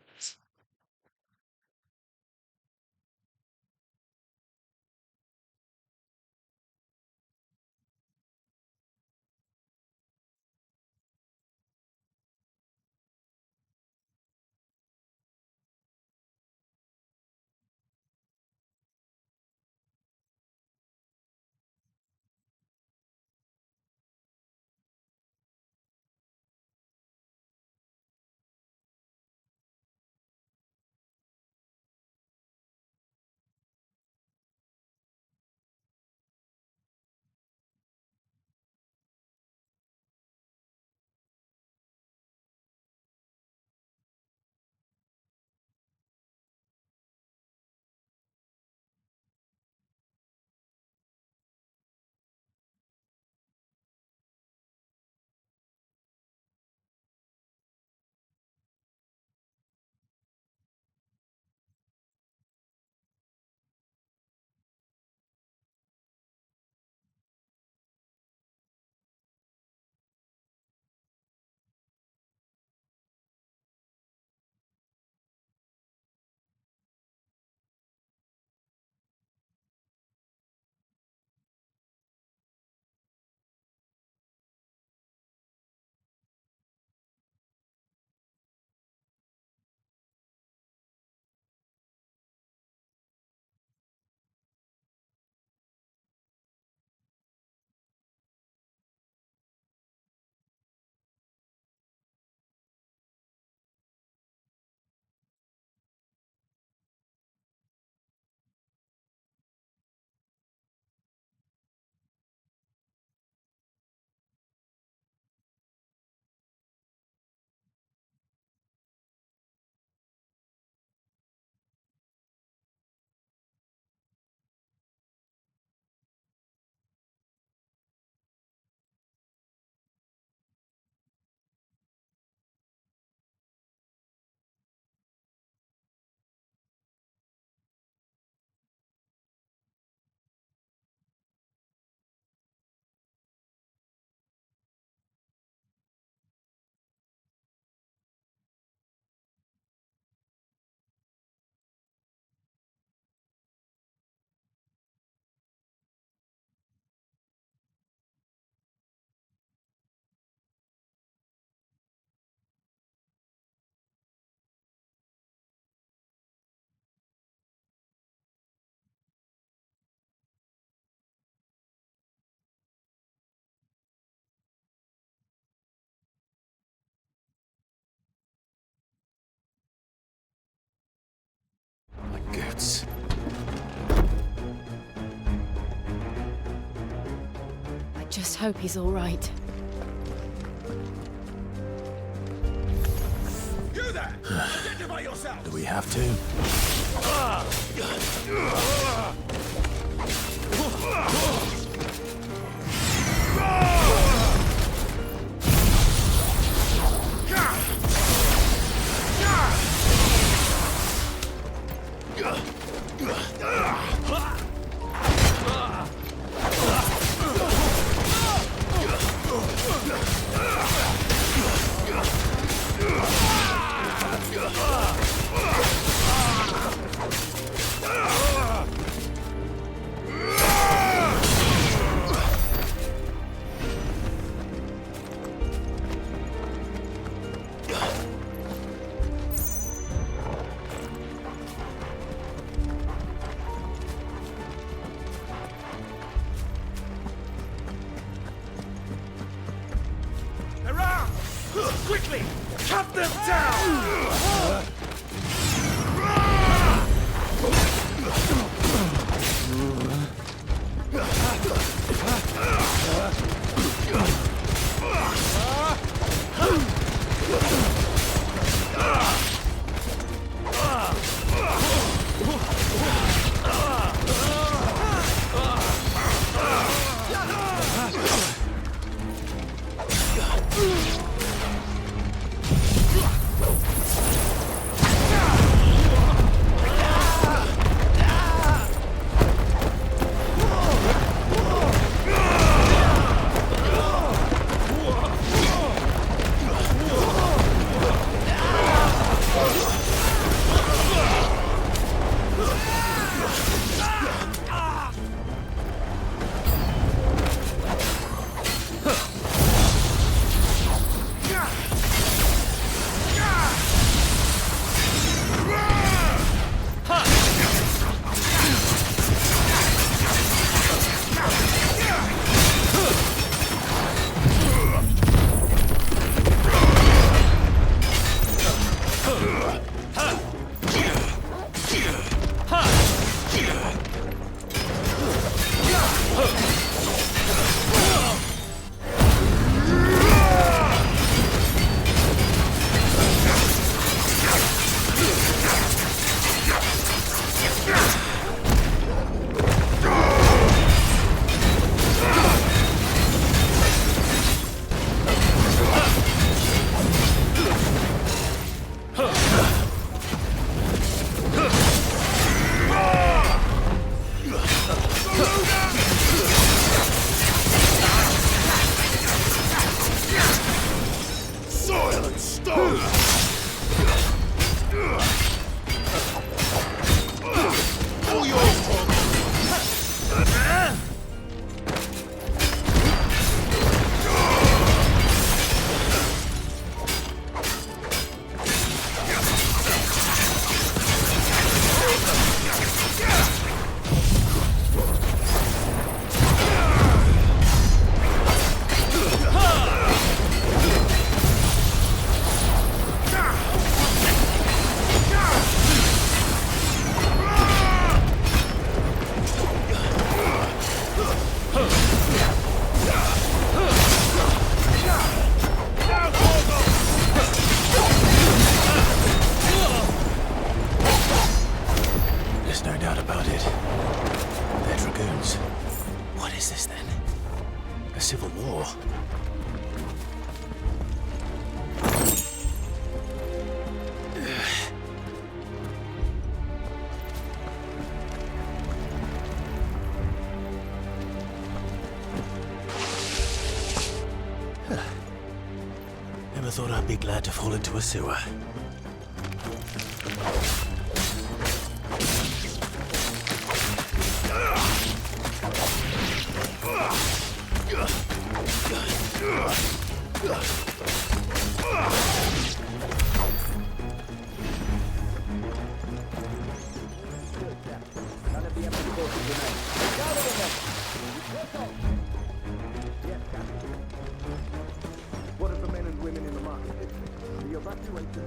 My goats. I just hope he's all right. You there! Identify yourself! Do we have to? Around! Quickly! Cut them down! A civil war? Never thought I'd be glad to fall into a sewer. What of the men and women in the market? The evacuation.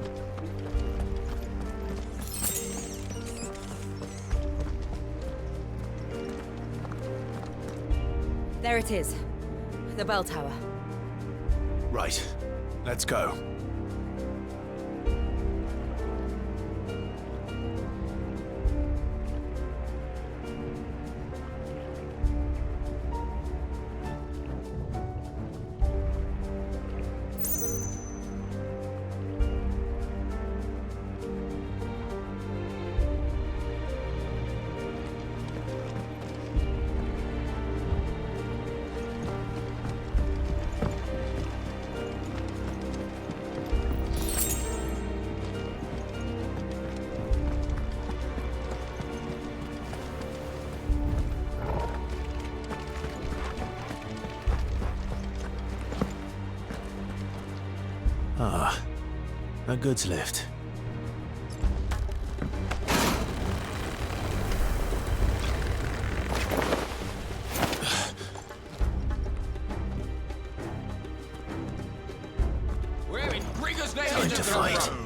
There it is. The bell tower. Right. Let's go. Ah, a goods lift. Where in Gregor's name Time is to the fight. road?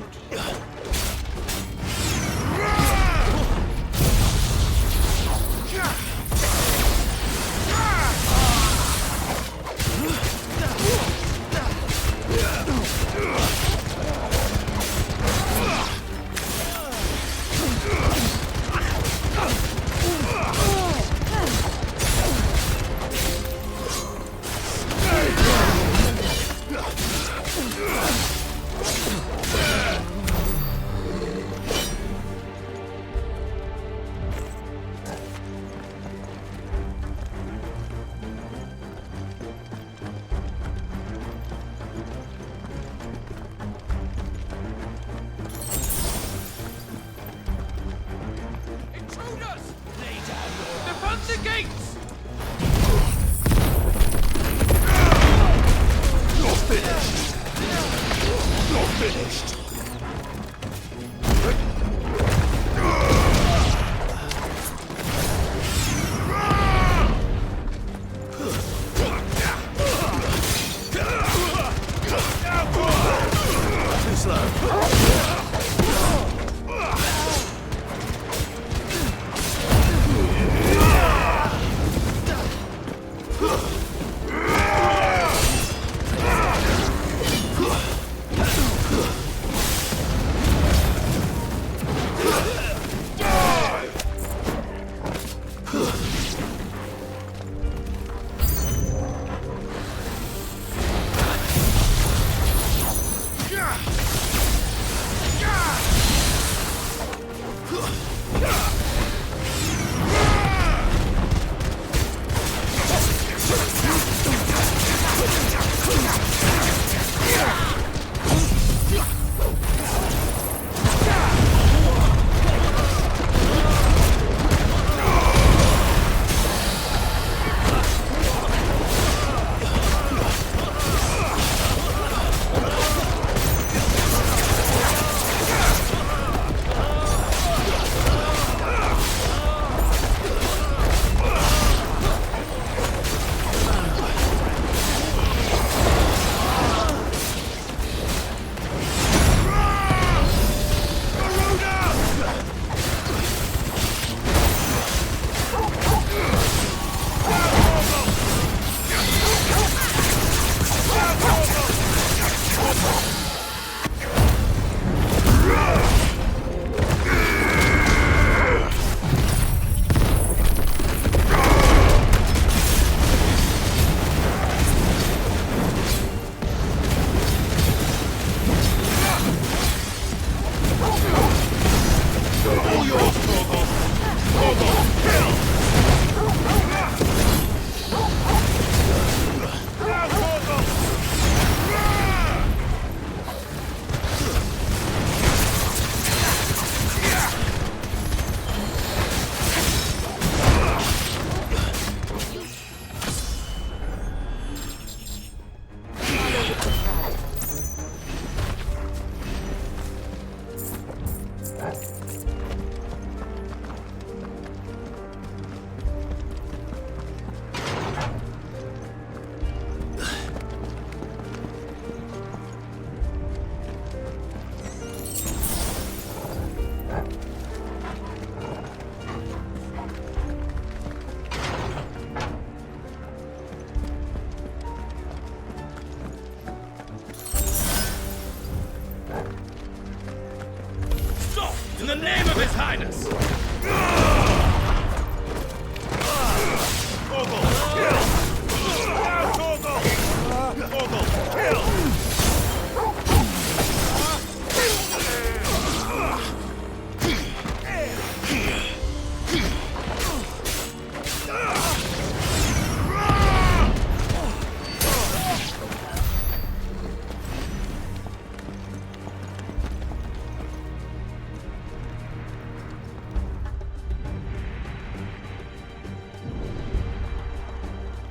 Highness.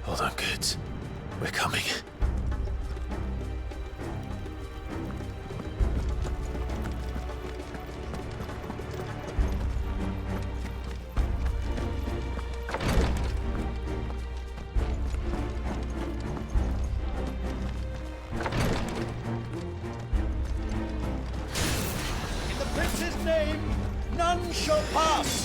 Hold on, kids. We're coming. In the prince's name, none shall pass!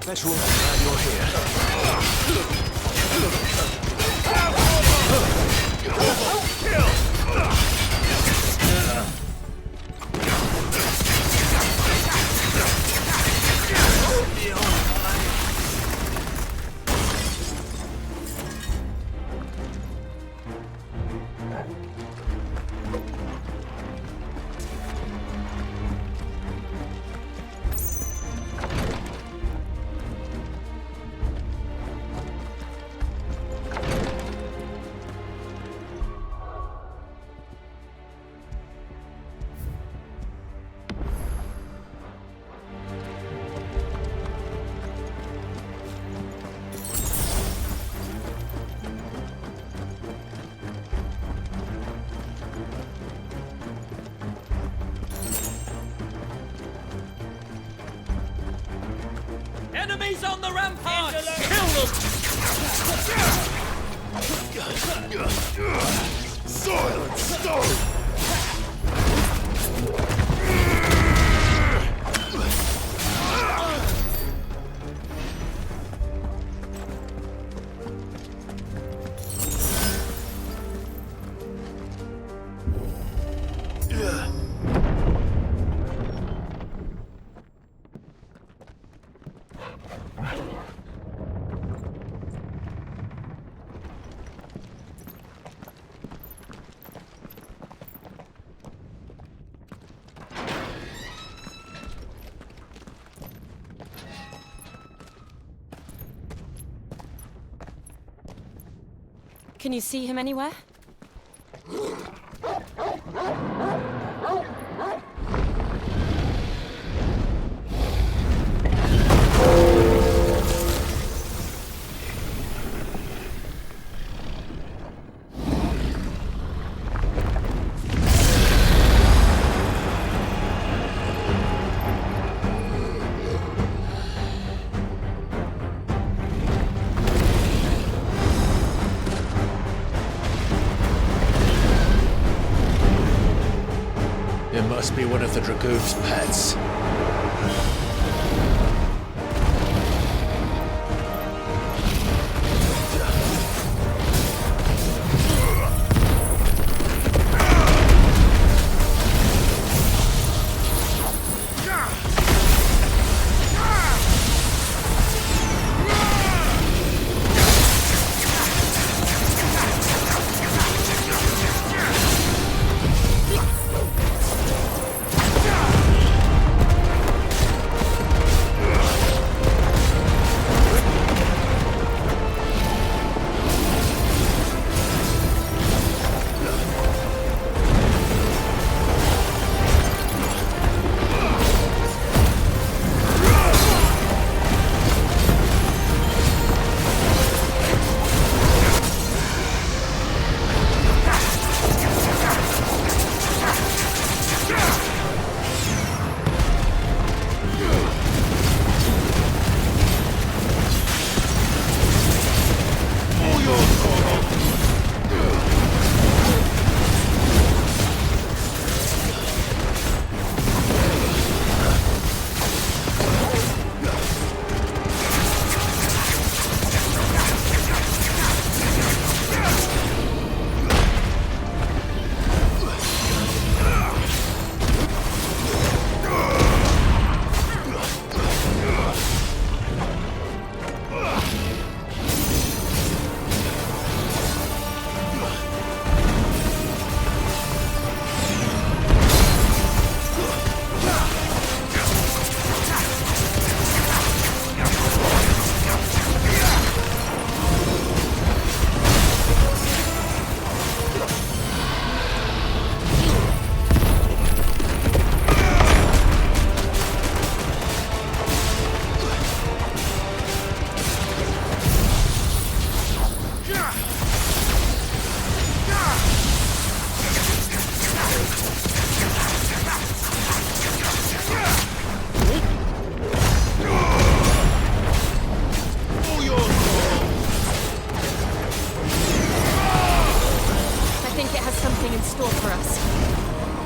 Let's roll. Glad you're Enemies on the ramparts! Kill them! Silence, stone! Can you see him anywhere? It must be one of the Dragoon's pets.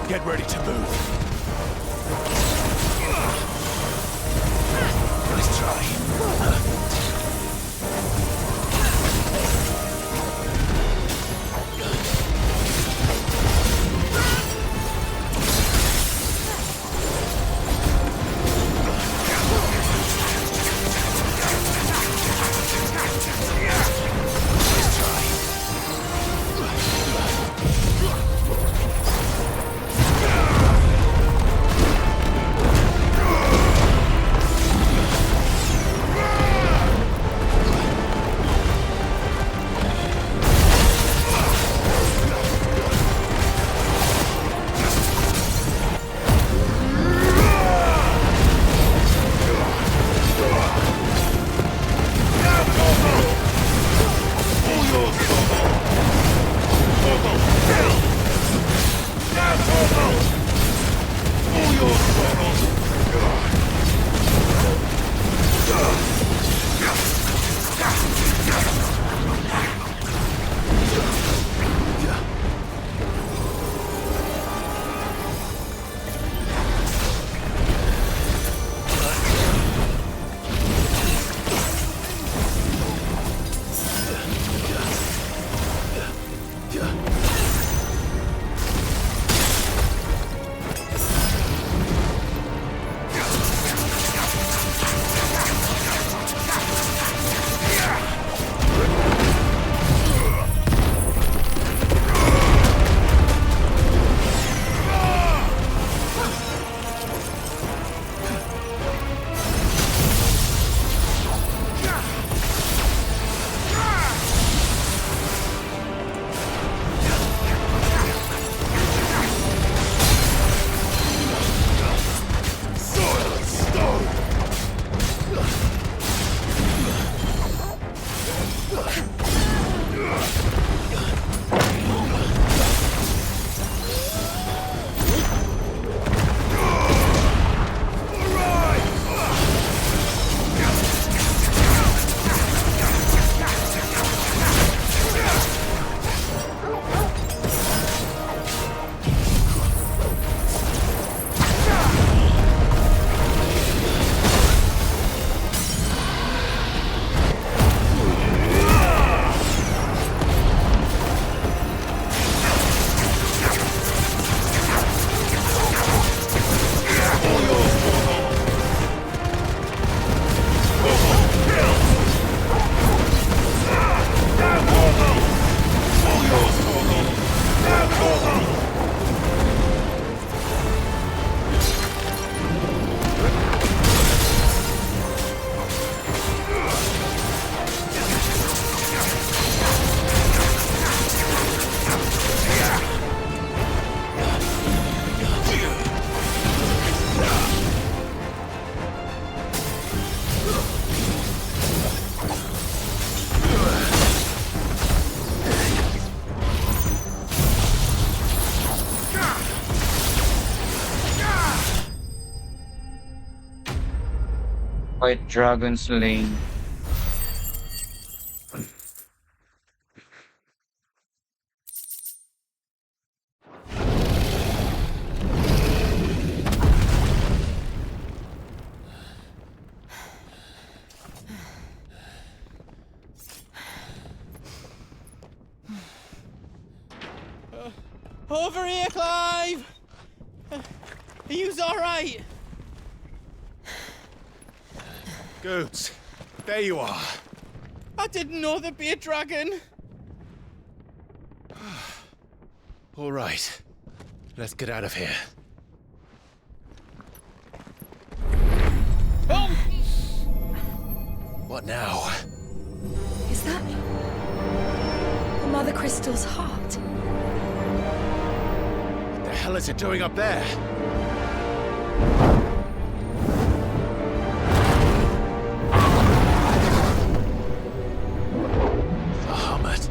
Get ready to move. Nice try. White Dragon Slain. Over here, Clive! Are you alright? Goods, there you are. I didn't know there'd be a dragon. All right, let's get out of here. Oh! What now? Is that the Mother Crystal's heart? What the hell is it doing up there? Bahamut.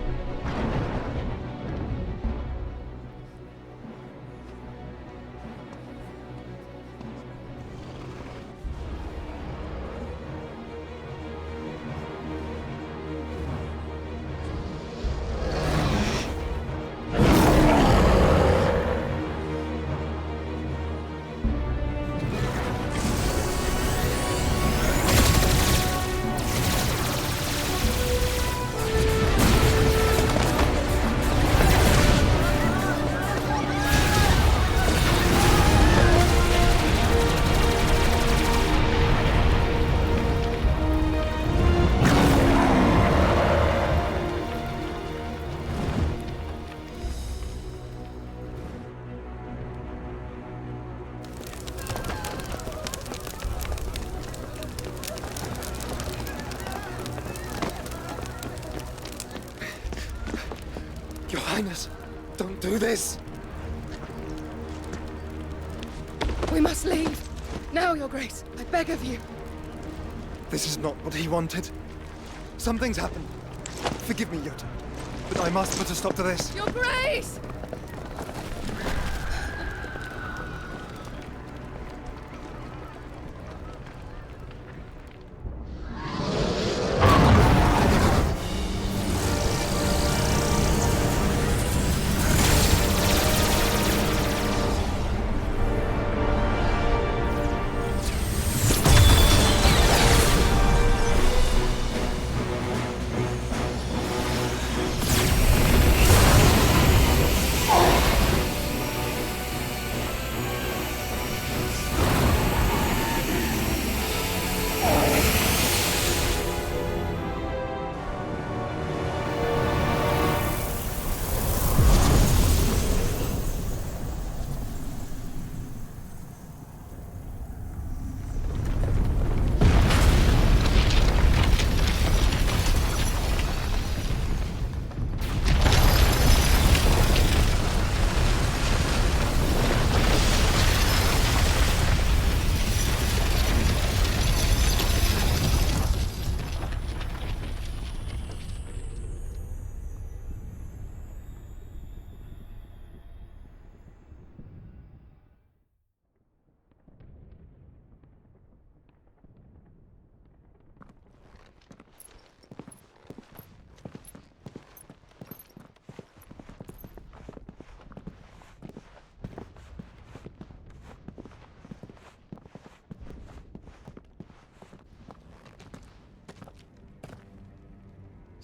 Your Highness, don't do this! We must leave. Now, Your Grace. I beg of you. This is not what he wanted. Something's happened. Forgive me, Yota, but I must put a stop to this. Your Grace!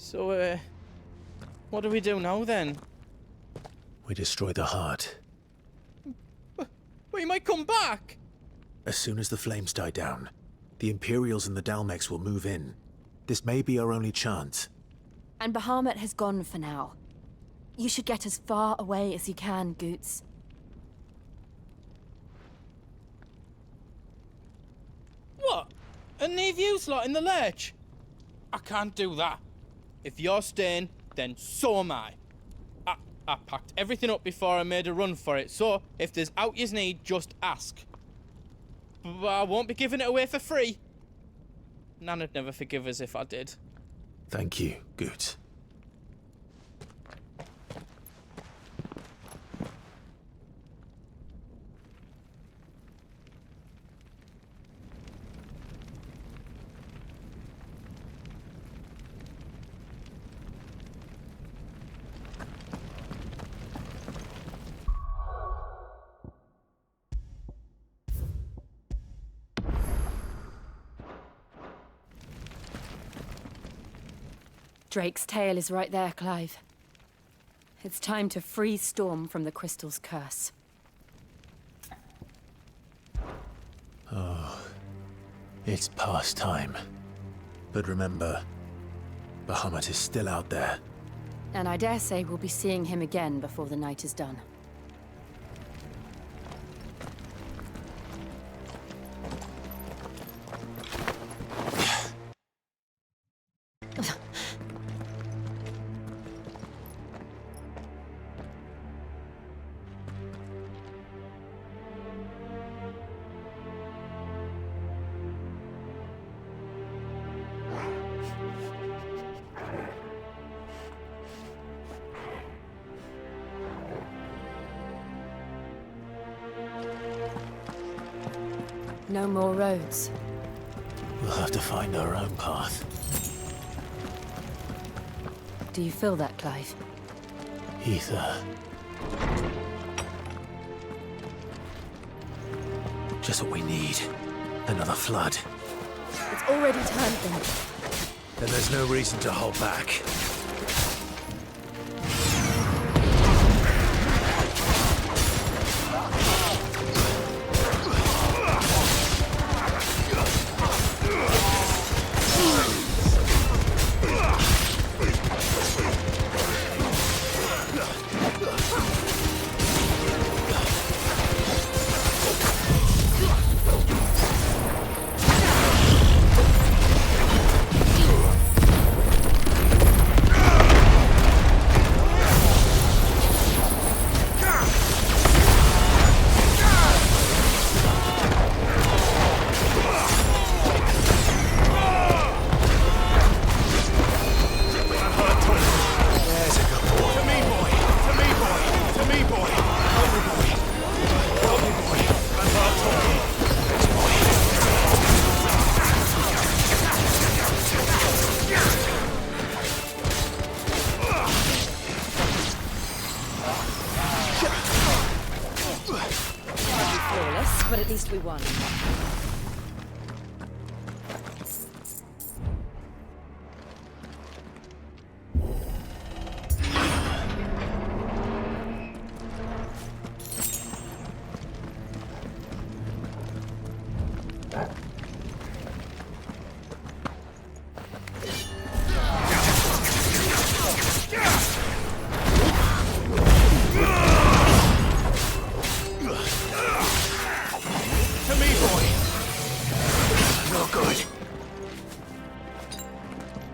So, what do we do now then? We destroy the heart. But he might come back! As soon as the flames die down, the Imperials and the Dalmex will move in. This may be our only chance. And Bahamut has gone for now. You should get as far away as you can, Goots. What? And leave you lot in the lurch? I can't do that. If you're staying, then so am I. I packed everything up before I made a run for it, so if there's out you need, just ask. But I won't be giving it away for free. Nana'd never forgive us if I did. Thank you, Goots. Drake's tail is right there, Clive. It's time to free Storm from the Crystal's curse. Oh, it's past time. But remember, Bahamut is still out there. And I dare say we'll be seeing him again before the night is done. No more roads. We'll have to find our own path. Do you feel that, Clive? Ether. Just what we need. Another flood. It's already turned them. Then there's no reason to hold back. But at least we won.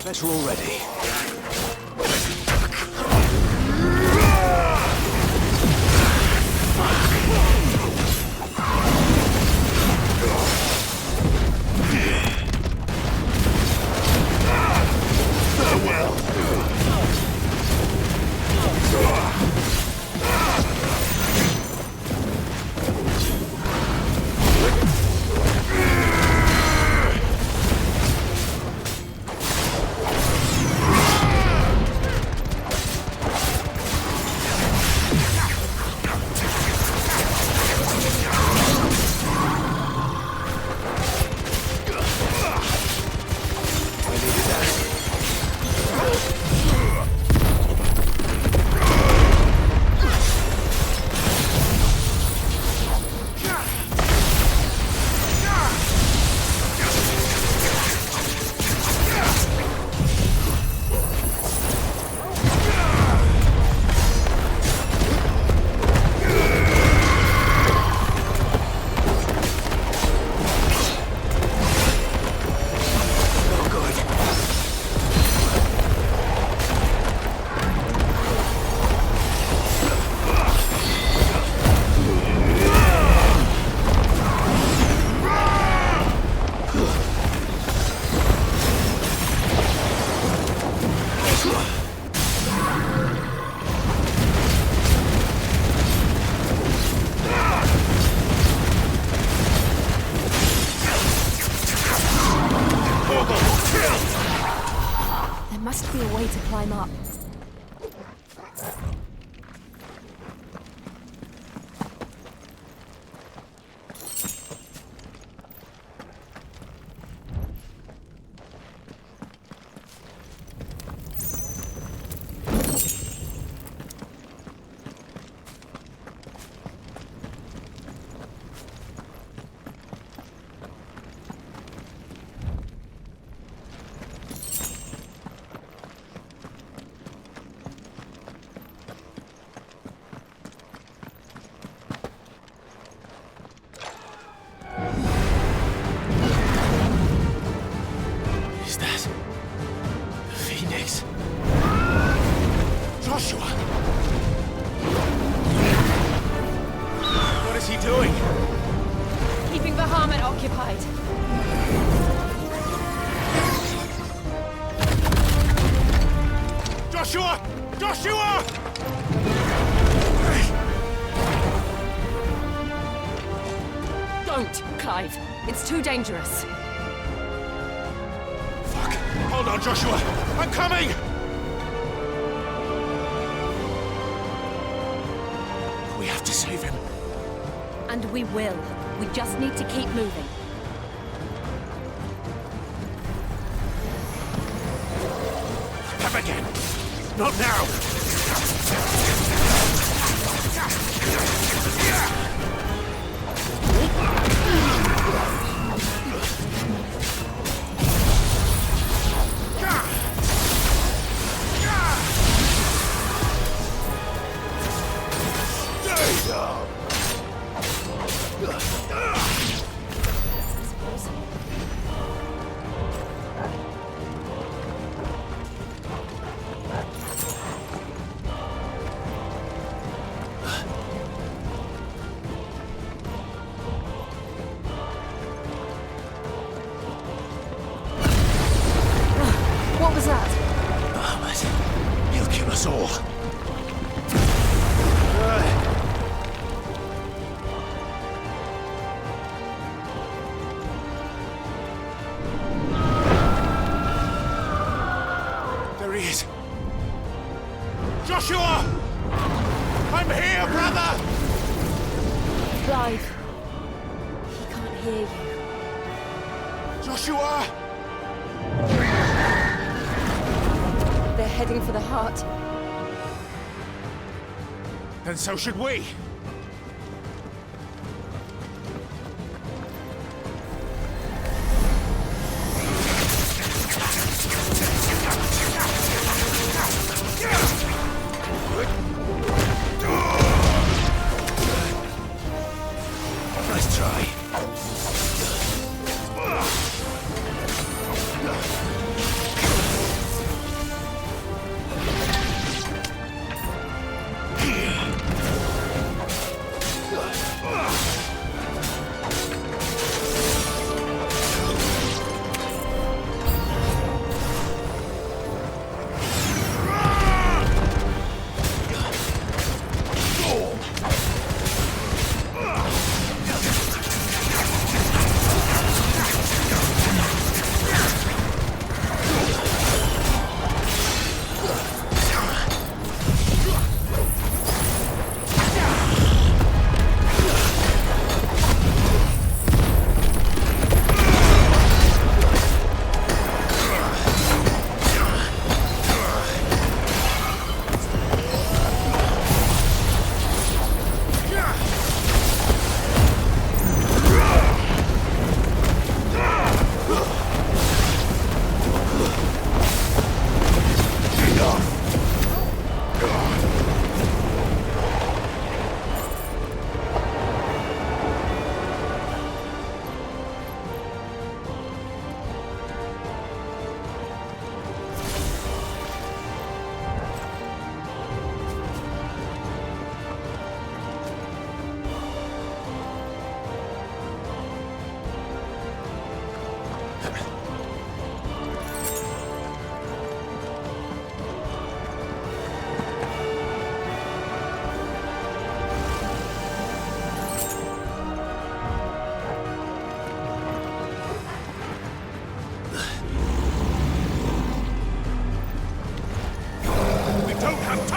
Better already. There must be a way to climb up. Bahamut occupied. Joshua! Joshua! Don't, Clive. It's too dangerous. Hold on, Joshua! I'm coming! We have to save him. And we will. We just need to keep moving. Come again! Not now! What was that? Bahamut. He'll kill us all. There he is. Joshua! I'm here, brother! Clive. He can't hear you. Joshua! They're heading for the heart. Then so should we. Nice try.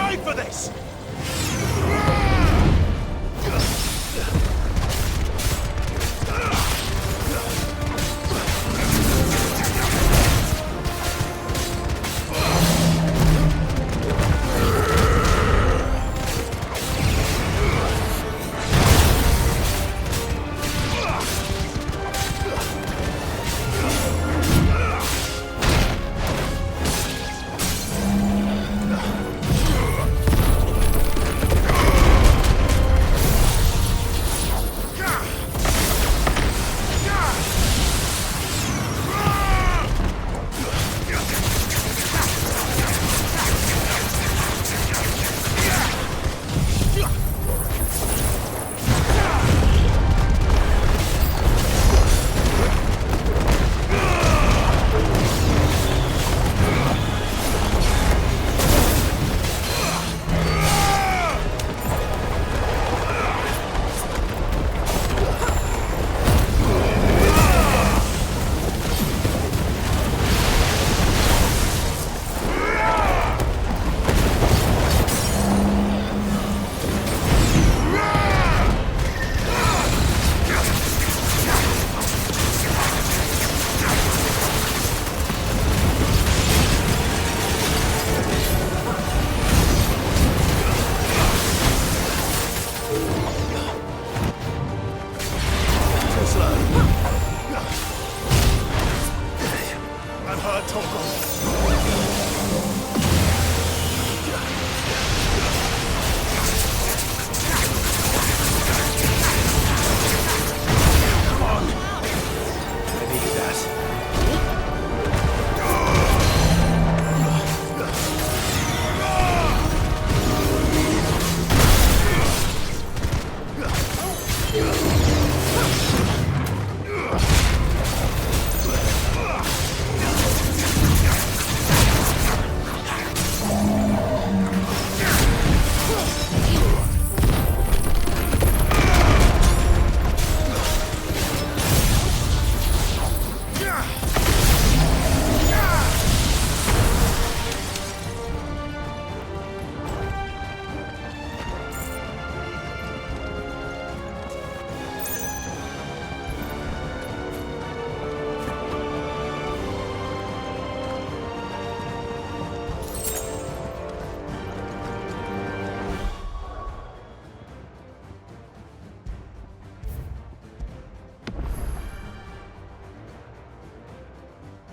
time for this!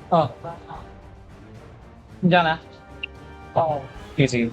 Oh, già ne? Oh, easy.